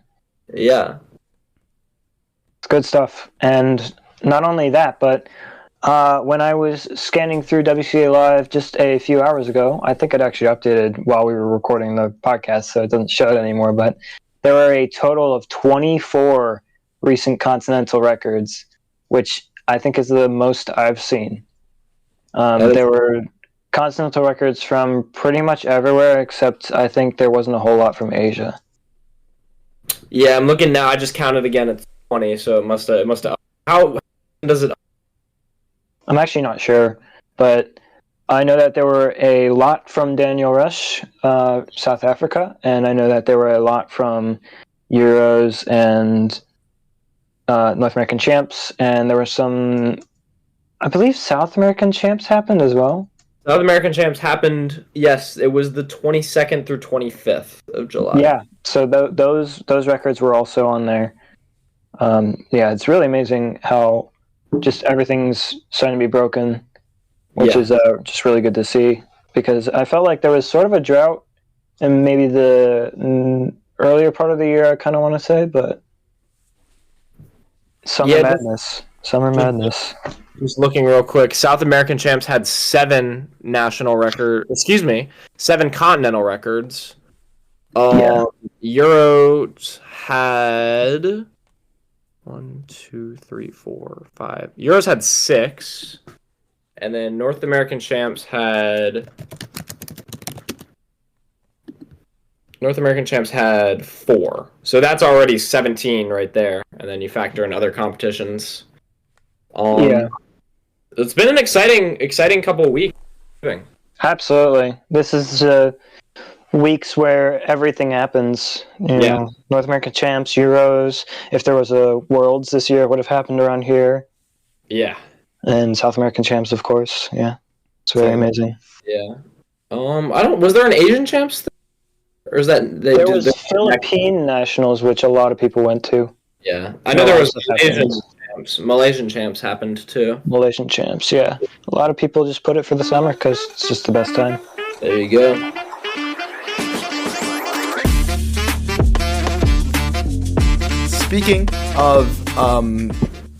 It's good stuff. And not only that, but when I was scanning through WCA Live just a few hours ago, I think it actually updated while we were recording the podcast, so it doesn't show it anymore, but there were a total of 24 recent Continental records, which I think is the most I've seen. There were Continental records from pretty much everywhere, except I think there wasn't a whole lot from Asia. Yeah, I'm looking now. I just counted again. It's 20, so it must have. How does it? I'm actually not sure, but I know that there were a lot from Daniel Rush, South Africa, and I know that there were a lot from Euros and North American champs, and there were some, I believe South American champs happened as well. South American champs happened, yes, it was the 22nd through 25th of July. Yeah, so those records were also on there. Yeah, it's really amazing how just everything's starting to be broken, which is just really good to see, because I felt like there was sort of a drought in maybe the earlier part of the year, I kind of want to say, but Summer Madness. Just looking real quick, South American champs had 7 continental records. Euros had 1, 2, 3, 4, 5. Euros had 6, and then North American champs had 4. So that's already 17 right there, and then you factor in other competitions. It's been an exciting couple of weeks. Absolutely. This is weeks where everything happens. You know, North American champs, Euros. If there was a Worlds this year, it would have happened around here. Yeah. And South American champs, of course. Yeah. It's very amazing. Yeah. Was there an Asian champs? Or is that there was Philippine nationals, which a lot of people went to. Yeah. I know there was Malaysian champs happened too. Malaysian champs, yeah. A lot of people just put it for the summer because it's just the best time. There you go. Speaking of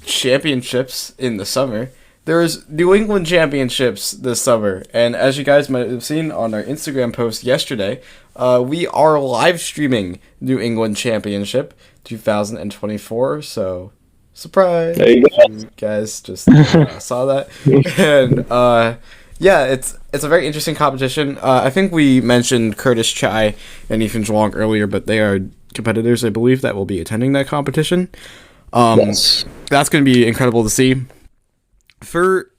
championships in the summer, there's New England Championships this summer, and as you guys might have seen on our Instagram post yesterday, we are live streaming New England Championship 2024, so surprise! There you go. You guys just saw that, and yeah, it's a very interesting competition. I think we mentioned Curtis Chai and Ethan Zhuang earlier, but they are competitors, I believe, that will be attending that competition. Yes. That's going to be incredible to see. For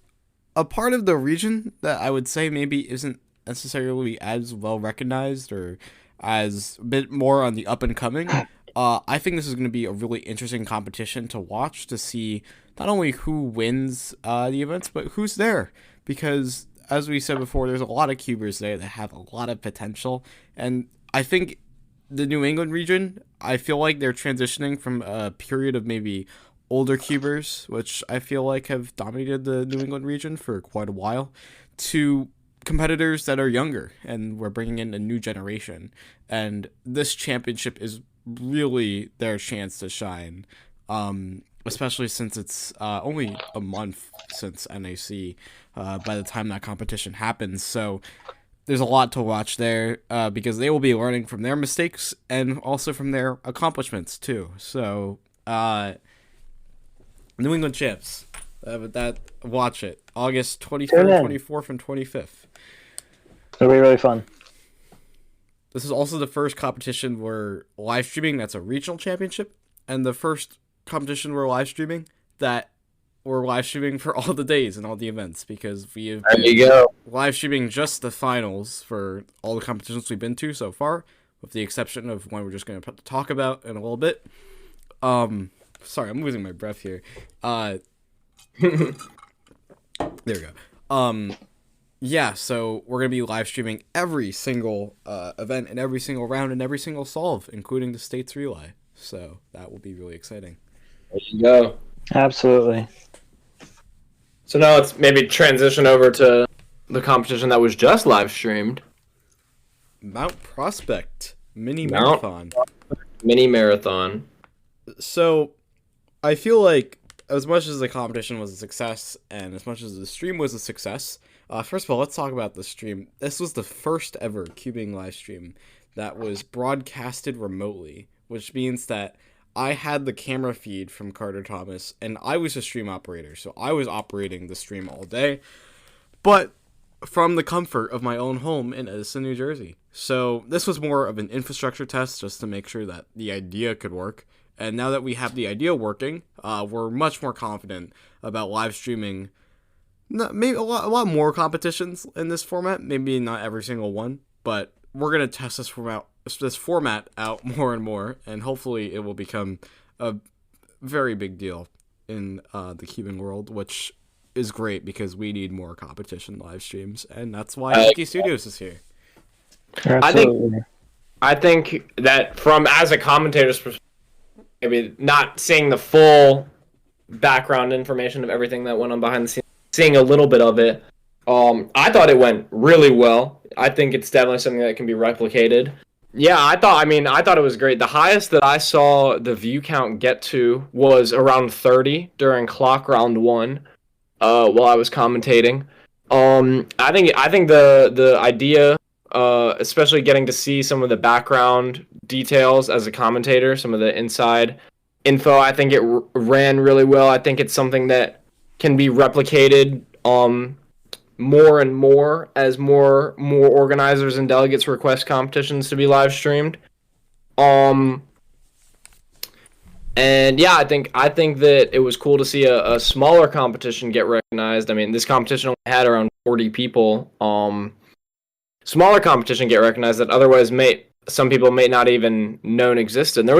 a part of the region that I would say maybe isn't necessarily as well recognized or as a bit more on the up and coming, I think this is going to be a really interesting competition to watch, to see not only who wins the events, but who's there. Because, as we said before, there's a lot of cubers there that have a lot of potential. And I think the New England region, I feel like they're transitioning from a period of maybe older cubers, which I feel like have dominated the New England region for quite a while, to competitors that are younger, and we're bringing in a new generation. And this championship is really their chance to shine, especially since it's only a month since NAC by the time that competition happens. So there's a lot to watch there, because they will be learning from their mistakes and also from their accomplishments too. So New England Champs, watch it, August 23rd, 24th, and 25th. It'll be really fun. This is also the first competition we're live streaming that's a regional championship, and the first competition we're live streaming that we're live streaming for all the days and all the events, because we have been live streaming just the finals for all the competitions we've been to so far, with the exception of one we're just going to talk about in a little bit. Sorry, I'm losing my breath here. There we go. Yeah, so we're going to be live streaming every single event and every single round and every single solve, including the States Relay. So that will be really exciting. There you go. Absolutely. So now let's maybe transition over to the competition that was just live streamed. Mount Prospect Marathon. Mini Marathon. So I feel like as much as the competition was a success and as much as the stream was a success, first of all, let's talk about the stream. This was the first ever cubing live stream that was broadcasted remotely, which means that I had the camera feed from Carter Thomas, and I was a stream operator, so I was operating the stream all day, but from the comfort of my own home in Edison, New Jersey. So this was more of an infrastructure test just to make sure that the idea could work. And now that we have the idea working, we're much more confident about live streaming No, maybe a lot more competitions in this format. Maybe not every single one, but we're gonna test this format out more and more, and hopefully it will become a very big deal in the cubing world, which is great because we need more competition live streams, and that's why Clicky Studios is here. Absolutely. I think that from as a commentator's perspective, maybe not seeing the full background information of everything that went on behind the scenes, seeing a little bit of it, I thought it went really well. I think it's definitely something that can be replicated. Yeah, I thought it was great. The highest that I saw the view count get to was around 30 during clock round 1, while I was commentating. I think the idea, especially getting to see some of the background details as a commentator, some of the inside info, I think it ran really well. I think it's something that can be replicated more and more as more organizers and delegates request competitions to be live streamed. And yeah, I think that it was cool to see a smaller competition get recognized. I mean, this competition only had around 40 people. Smaller competition get recognized that otherwise some people may not even known existed. And there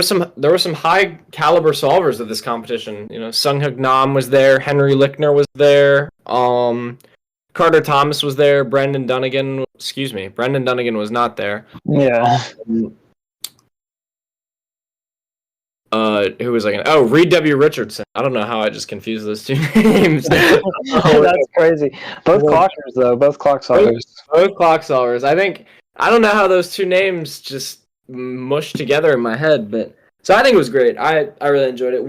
were some high caliber solvers of this competition. You know, Sunghook Nam was there, Henry Lickner was there, Carter Thomas was there, Brendan Dunnigan was not there. Yeah. Who was I gonna? Oh, Reed W. Richardson. I don't know how I just confused those two names. That's crazy. Both clockers, though. Both clock solvers. Both clock solvers. I don't know how those two names just mushed together in my head, but so I think it was great. I really enjoyed it.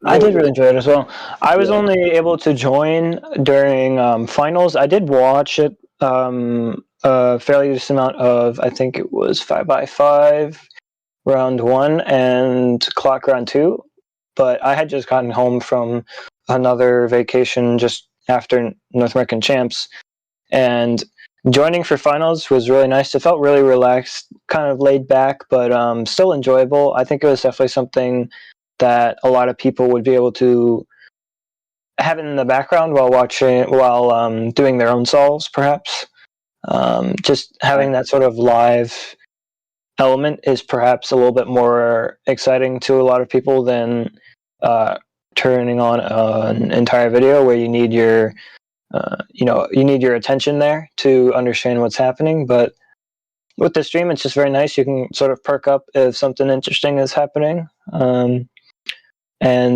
I did really enjoy it as well. I was only able to join during finals. I did watch it a fairly decent amount of, I think it was 5x5 round 1 and clock round 2, but I had just gotten home from another vacation just after North American Champs, and joining for finals was really nice. It felt really relaxed, kind of laid back, but still enjoyable. I think it was definitely something that a lot of people would be able to have in the background while doing their own solves, perhaps. Just having that sort of live element is perhaps a little bit more exciting to a lot of people than turning on an entire video where you need your attention there to understand what's happening. But with the stream, it's just very nice. You can sort of perk up if something interesting is happening. And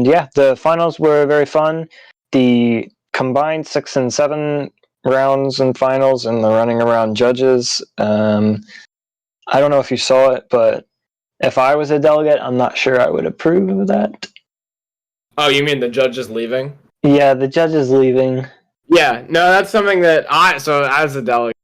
yeah, the finals were very fun. The combined 6 and 7 rounds and finals and the running around judges. I don't know if you saw it, but if I was a delegate, I'm not sure I would approve of that. Oh, you mean the judges leaving? Yeah, the judges leaving. Yeah, no, that's something that so as a delegate,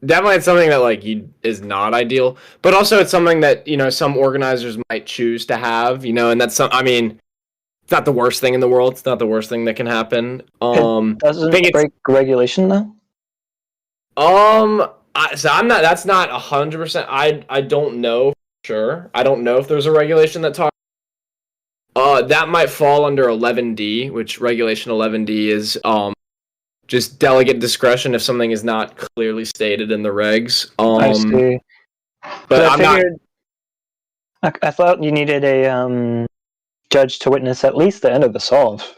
definitely it's something that is not ideal, but also it's something that, some organizers might choose to have, and that's it's not the worst thing in the world. It's not the worst thing that can happen. It doesn't break regulation though? So I'm not, that's not 100%. I don't know for sure. I don't know if there's a regulation that talks. That might fall under 11D, which regulation 11D is just delegate discretion if something is not clearly stated in the regs. I see. But I thought you needed a judge to witness at least the end of the solve.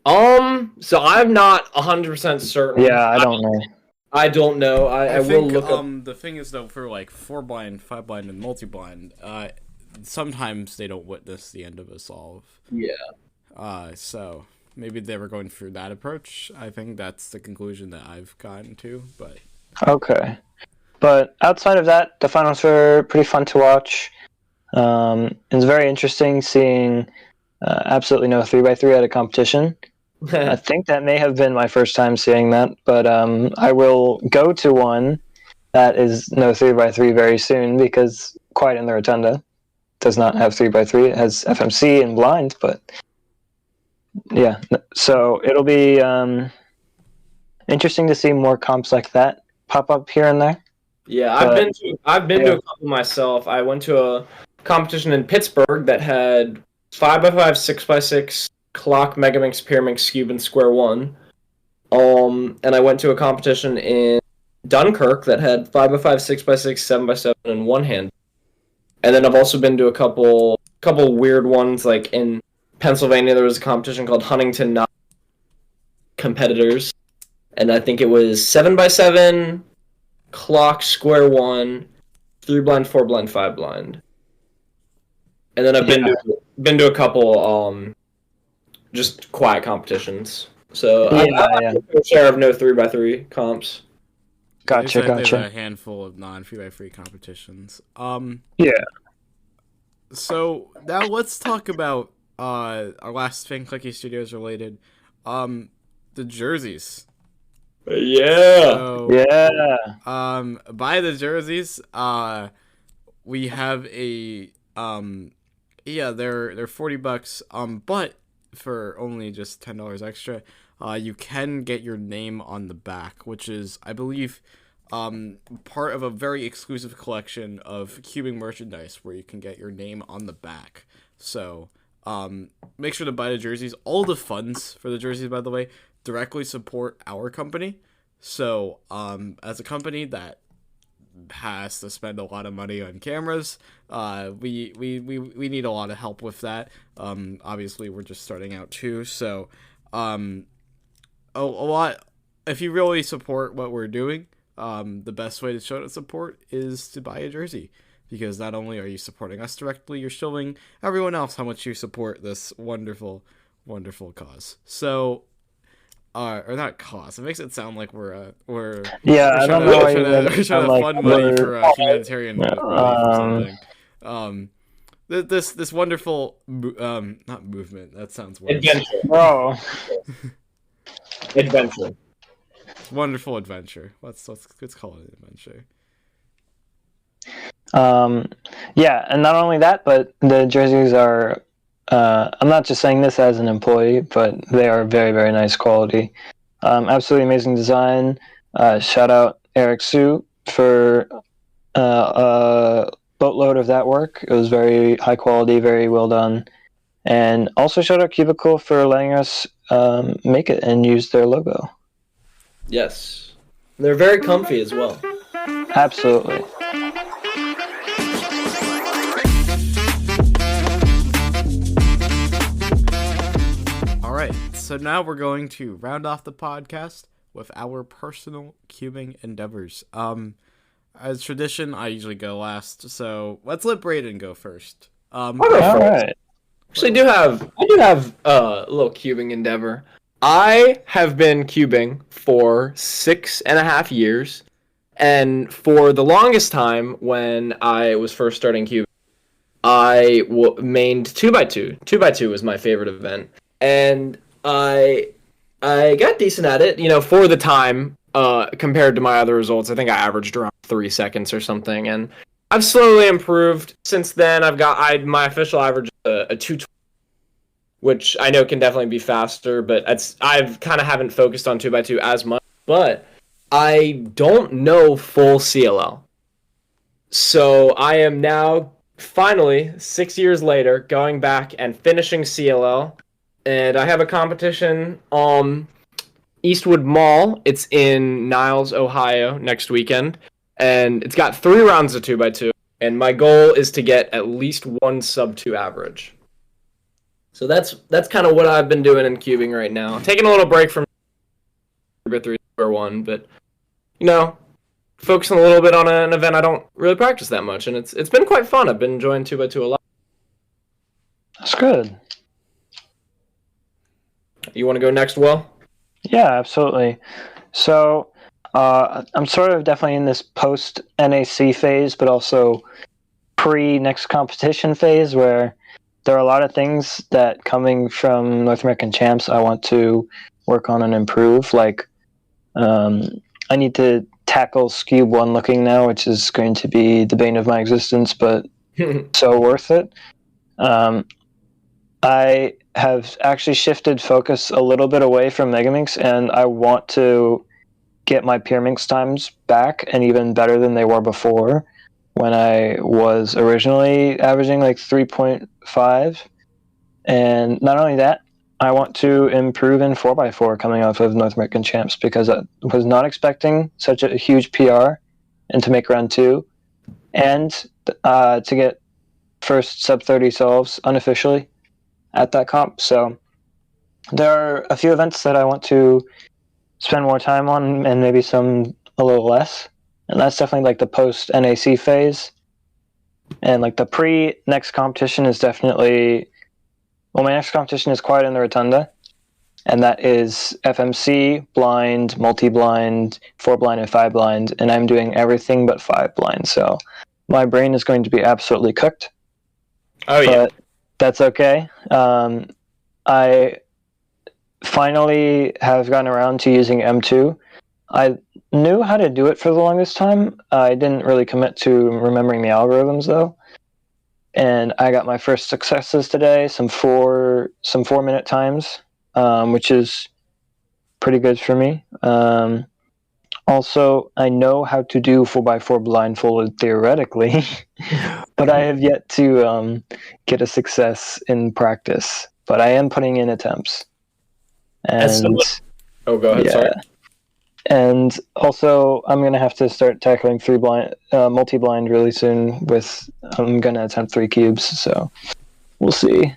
So I'm not 100% certain. Yeah, I don't know. I don't know. I will look up. The thing is, though, for 4-blind, 5-blind, and multi-blind, sometimes they don't witness the end of a solve. Yeah. So maybe they were going through that approach. I think that's the conclusion that I've gotten to. But okay. But outside of that, the finals were pretty fun to watch. It's very interesting seeing absolutely no 3x3 at a competition. I think that may have been my first time seeing that, but I will go to one that is no 3x3 very soon because Quiet in the Rotunda does not have 3x3. It has FMC and blind, but yeah. So it'll be interesting to see more comps like that pop up here and there. Yeah, I've been to a couple myself. I went to a competition in Pittsburgh that had 5x5, 6x6 Clock, Megaminx, Pyraminx, Cube, and Square One. And I went to a competition in Dunkirk that had 5x5, 6x6, 7x7, and one hand. And then I've also been to a couple weird ones, like in Pennsylvania. There was a competition called Huntington Knot Competitors, and I think it was 7x7, clock, Square One, 3 blind, 4 blind, 5 blind. And then I've been to a couple just quiet competitions. So I have a share of no 3x3 comps. Gotcha. There's a handful of non-3x3 competitions. Yeah. So now let's talk about our last thing, Clicky Studios related, the jerseys. Yeah. So, by the jerseys, we have a they're $40, but for only just $10 extra, you can get your name on the back, which is, I believe, part of a very exclusive collection of cubing merchandise where you can get your name on the back. So make sure to buy the jerseys. All the funds for the jerseys, by the way, directly support our company. So as a company that has to spend a lot of money on cameras, we need a lot of help with that. Obviously we're just starting out too, so a lot, if you really support what we're doing, the best way to show that support is to buy a jersey, because not only are you supporting us directly, you're showing everyone else how much you support this wonderful cause. So or not cause. It makes it sound like we're I don't know why we're trying to fund money for humanitarian relief or something. This wonderful not movement. That sounds worse. Adventure. Bro. Adventure. Wonderful adventure. Let's call it an adventure. And not only that, but the jerseys are. I'm not just saying this as an employee, but they are very, very nice quality. Absolutely amazing design. Shout out Eric Hsu for a boatload of that work. It was very high quality, very well done. And also shout out Cubicle for letting us make it and use their logo. Yes. They're very comfy as well. Absolutely. So now we're going to round off the podcast with our personal cubing endeavors. As tradition, I usually go last, so let's let Brayden go first. All right. Actually, I do have a little cubing endeavor. I have been cubing for 6.5 years, and for the longest time when I was first starting cubing, I mained 2x2. 2x2 was my favorite event, and I got decent at it, for the time, compared to my other results. I think I averaged around 3 seconds or something, and I've slowly improved. Since then, my official average is a 220, which I know can definitely be faster, but I've kind of haven't focused on 2x2 as much, but I don't know full CLL. So I am now, finally, 6 years later, going back and finishing CLL. And I have a competition on Eastwood Mall. It's in Niles, Ohio, next weekend. And it's got 3 rounds of 2x2. And my goal is to get at least 1 sub-2 average. So that's kind of what I've been doing in cubing right now. I'm taking a little break from 3 Square One, but, focusing a little bit on an event I don't really practice that much. And it's been quite fun. I've been enjoying 2x2 a lot. That's good. You want to go next, Will? Yeah, absolutely. So I'm sort of definitely in this post-NAC phase, but also pre-next competition phase, where there are a lot of things that coming from North American Champs I want to work on and improve. Like I need to tackle Scube 1 looking now, which is going to be the bane of my existence, but so worth it. I have actually shifted focus a little bit away from Megaminx, and I want to get my Pyraminx times back and even better than they were before, when I was originally averaging like 3.5. And not only that, I want to improve in 4x4 coming off of North American Champs because I was not expecting such a huge PR and to make round 2 and to get first sub 30 solves unofficially at that comp. So there are a few events that I want to spend more time on and maybe some a little less. And that's definitely like the post NAC phase. And like the pre-next competition is definitely... Well, my next competition is Quiet in the Rotunda. And that is FMC, blind, multi-blind, 4-blind, and 5-blind. And I'm doing everything but 5-blind. So my brain is going to be absolutely cooked. Oh, yeah. But that's okay. I finally have gotten around to using M2. I knew how to do it for the longest time. I didn't really commit to remembering the algorithms though. And I got my first successes today, some 4-minute times, which is pretty good for me. Also, I know how to do 4x4 blindfolded theoretically, but I have yet to get a success in practice. But I am putting in attempts. And oh, go ahead. Yeah. Sorry. And also, I'm gonna have to start tackling multi-blind really soon. I'm gonna attempt 3 cubes, so we'll see.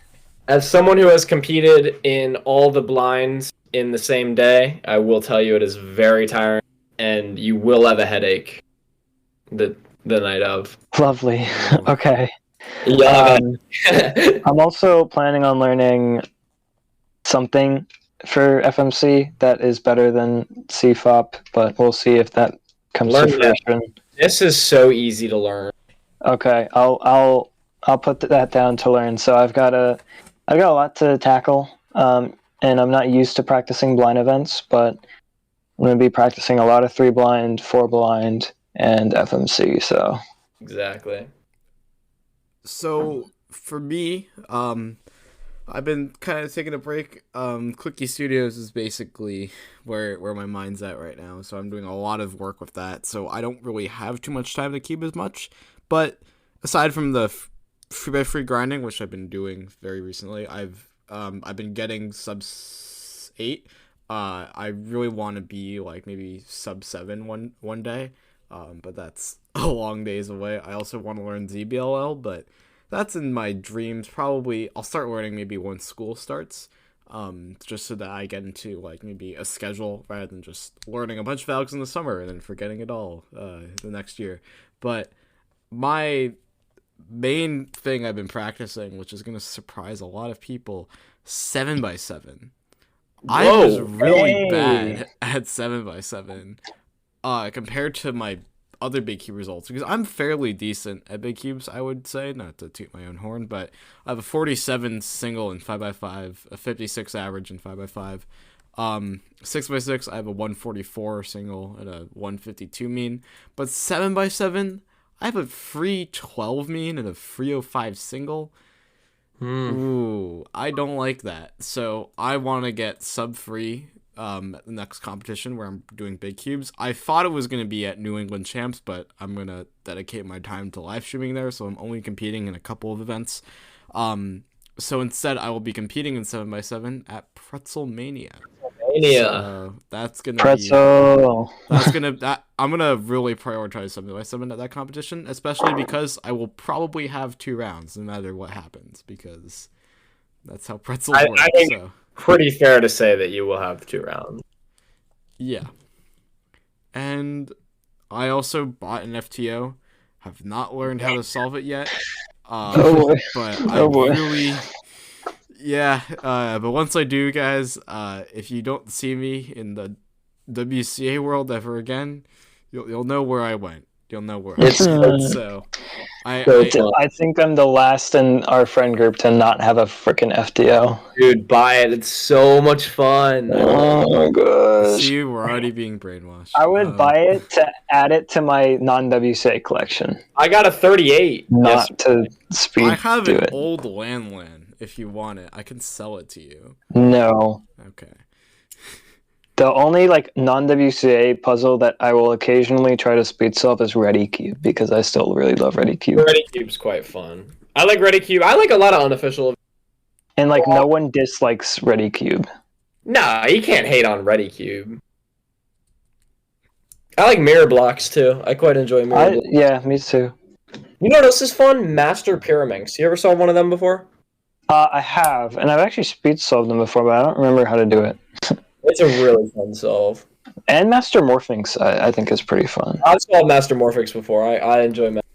As someone who has competed in all the blinds in the same day, I will tell you it is very tiring, and you will have a headache the night of. Lovely. Okay. Yeah. I'm also planning on learning something for FMC that is better than CFOP, but we'll see if that comes to fruition. This is so easy to learn. Okay, I'll put that down to learn. So I've got a lot to tackle, and I'm not used to practicing blind events, but I'm going to be practicing a lot of 3-blind, 4-blind, and FMC. So exactly. So for me, I've been kind of taking a break. Clicky Studios is basically where my mind's at right now, so I'm doing a lot of work with that. So I don't really have too much time to keep as much. But aside from the free grinding, which I've been doing very recently, I've been getting sub 8. I really want to be like maybe sub 7 one day, but that's a long days away. I also want to learn ZBLL, but that's in my dreams. Probably I'll start learning maybe once school starts, just so that I get into like maybe a schedule rather than just learning a bunch of algs in the summer and then forgetting it all the next year. But my main thing I've been practicing, which is going to surprise a lot of people, 7x7. I was really bad at 7x7 compared to my other big cube results, because I'm fairly decent at big cubes, I would say, not to toot my own horn, but I have a 47 single in 5x5, a 56 average in 5x5. 6x6, I have a 144 single and a 152 mean, but 7x7, I have a free 12 mean and a 305 single. Ooh, I don't like that. So I want to get sub 3 at the next competition where I'm doing big cubes. I thought it was going to be at New England Champs, but I'm going to dedicate my time to live streaming there, so I'm only competing in a couple of events. So instead, I will be competing in 7x7 at Pretzelmania. So that's gonna I'm gonna really prioritize 7x7 at that competition, especially because I will probably have 2 rounds no matter what happens, because that's how pretzels work. I think pretty fair to say that you will have 2 rounds. Yeah. And I also bought an FTO. Have not learned how to solve it yet. But really. Yeah, but once I do, guys, if you don't see me in the WCA world ever again, you'll know where I went. You'll know where I went. So, I think I'm the last in our friend group to not have a freaking FTO. Dude, buy it. It's so much fun. Oh my gosh. See, we're already being brainwashed. I would buy it to add it to my non-WCA collection. I got a 38. Not to speed. I have an old LAN. If you want it, I can sell it to you. No. Okay. The only non-WCA puzzle that I will occasionally try to speed solve is Ready Cube, because I still really love Ready Cube. Ready Cube's quite fun. I like Ready Cube. I like a lot of unofficial. And like no one dislikes Ready Cube. Nah, you can't hate on Ready Cube. I like mirror blocks too. I quite enjoy mirror blocks. Yeah, me too. You know what else is fun? Master Pyraminx. You ever saw one of them before? I have, and I've actually speed solved them before, but I don't remember how to do it. It's a really fun solve. And Master Morphinx, I think, is pretty fun. I've solved Master Morphinx before. I enjoy Master.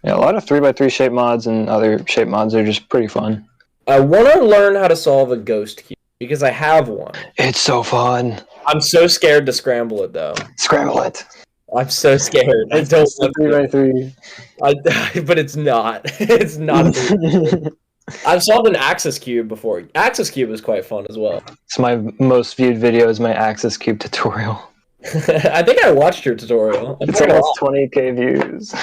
Yeah, a lot of 3x3 shape mods and other shape mods are just pretty fun. I want to learn how to solve a ghost cube because I have one. It's so fun. I'm so scared to scramble it though. Scramble it. I'm so scared. I don't want 3x3. but it's not. It's not. I've solved an Axis cube before. Axis cube is quite fun as well. It's my most viewed video is my Axis cube tutorial. I think I watched your tutorial. It's almost 20k views.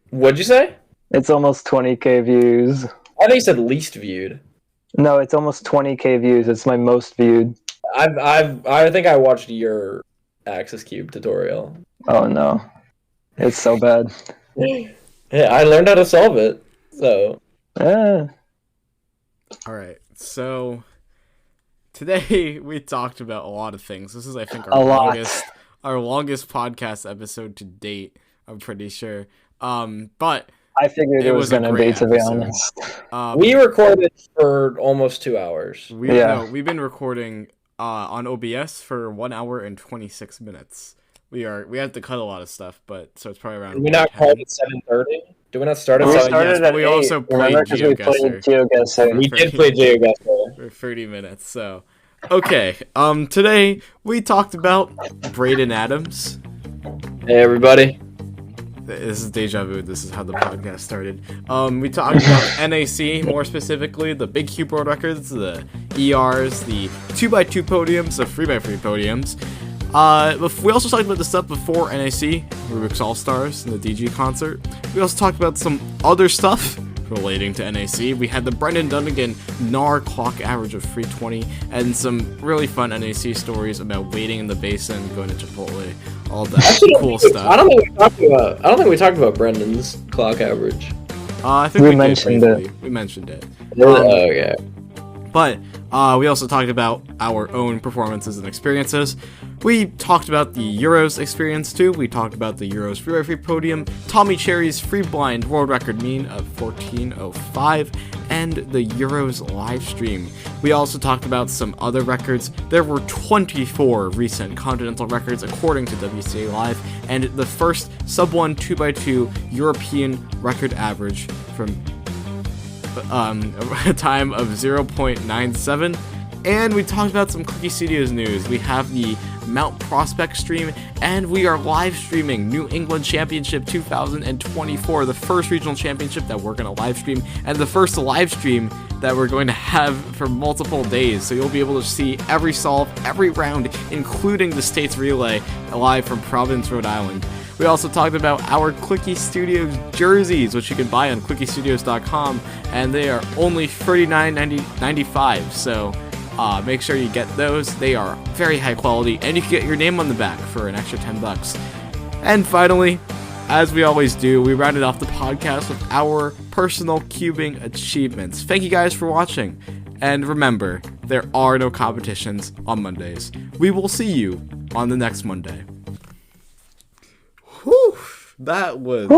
What'd you say? It's almost 20k views. I think you said least viewed. No, it's almost 20k views. It's my most viewed. I think I watched your Axis cube tutorial. Oh no, it's so bad. Yeah, I learned how to solve it. So. Yeah. All right. So today we talked about a lot of things. This is, I think, our longest podcast episode to date. I'm pretty sure. But I figured it was gonna be, to be honest. We recorded for almost 2 hours. We've been recording on OBS for 1 hour and 26 minutes. We have to cut a lot of stuff, but so it's probably around. Did we not call it at 7:30? Did we not start at 7:30? We started at 8. We also played GeoGuessr. We did play GeoGuessr for 30 minutes. So, okay. Today we talked about Brayden Adams. Hey everybody. This is deja vu. This is how the podcast started. We talked about NAC, more specifically, the big cube world records, the ERs, the 2x2 podiums, the 3x3 podiums. We also talked about the stuff before NAC, Rubik's All-Stars, and the DG concert. We also talked about some other stuff relating to NAC. We had the Brendan Dunnigan NAR clock average of 320, and some really fun NAC stories about waiting in the basin, going to Chipotle, all that cool stuff. I don't think we talked about Brendan's clock average. I think we mentioned it. We mentioned it. Okay. But we also talked about our own performances and experiences. We talked about the Euros experience too. We talked about the Euros 3x3 podium, Tommy Cherry's free blind world record mean of 14:05, and the Euros live stream. We also talked about some other records. There were 24 recent Continental records according to WCA Live, and the first sub-1 2x2 European record average from a time of 0.97. And we talked about some Clicky Studios news. We have the Mount Prospect stream, and we are live streaming New England Championship 2024, the first regional championship that we're going to live stream, and the first live stream that we're going to have for multiple days. So you'll be able to see every solve, every round, including the States Relay, live from Providence, Rhode Island. We also talked about our Clicky Studios jerseys, which you can buy on clickystudios.com, and they are only $39.95. So make sure you get those. They are very high quality, and you can get your name on the back for an extra $10. And finally, as we always do, we rounded off the podcast with our personal cubing achievements. Thank you guys for watching, and remember, there are no competitions on Mondays. We will see you on the next Monday. Whew, that was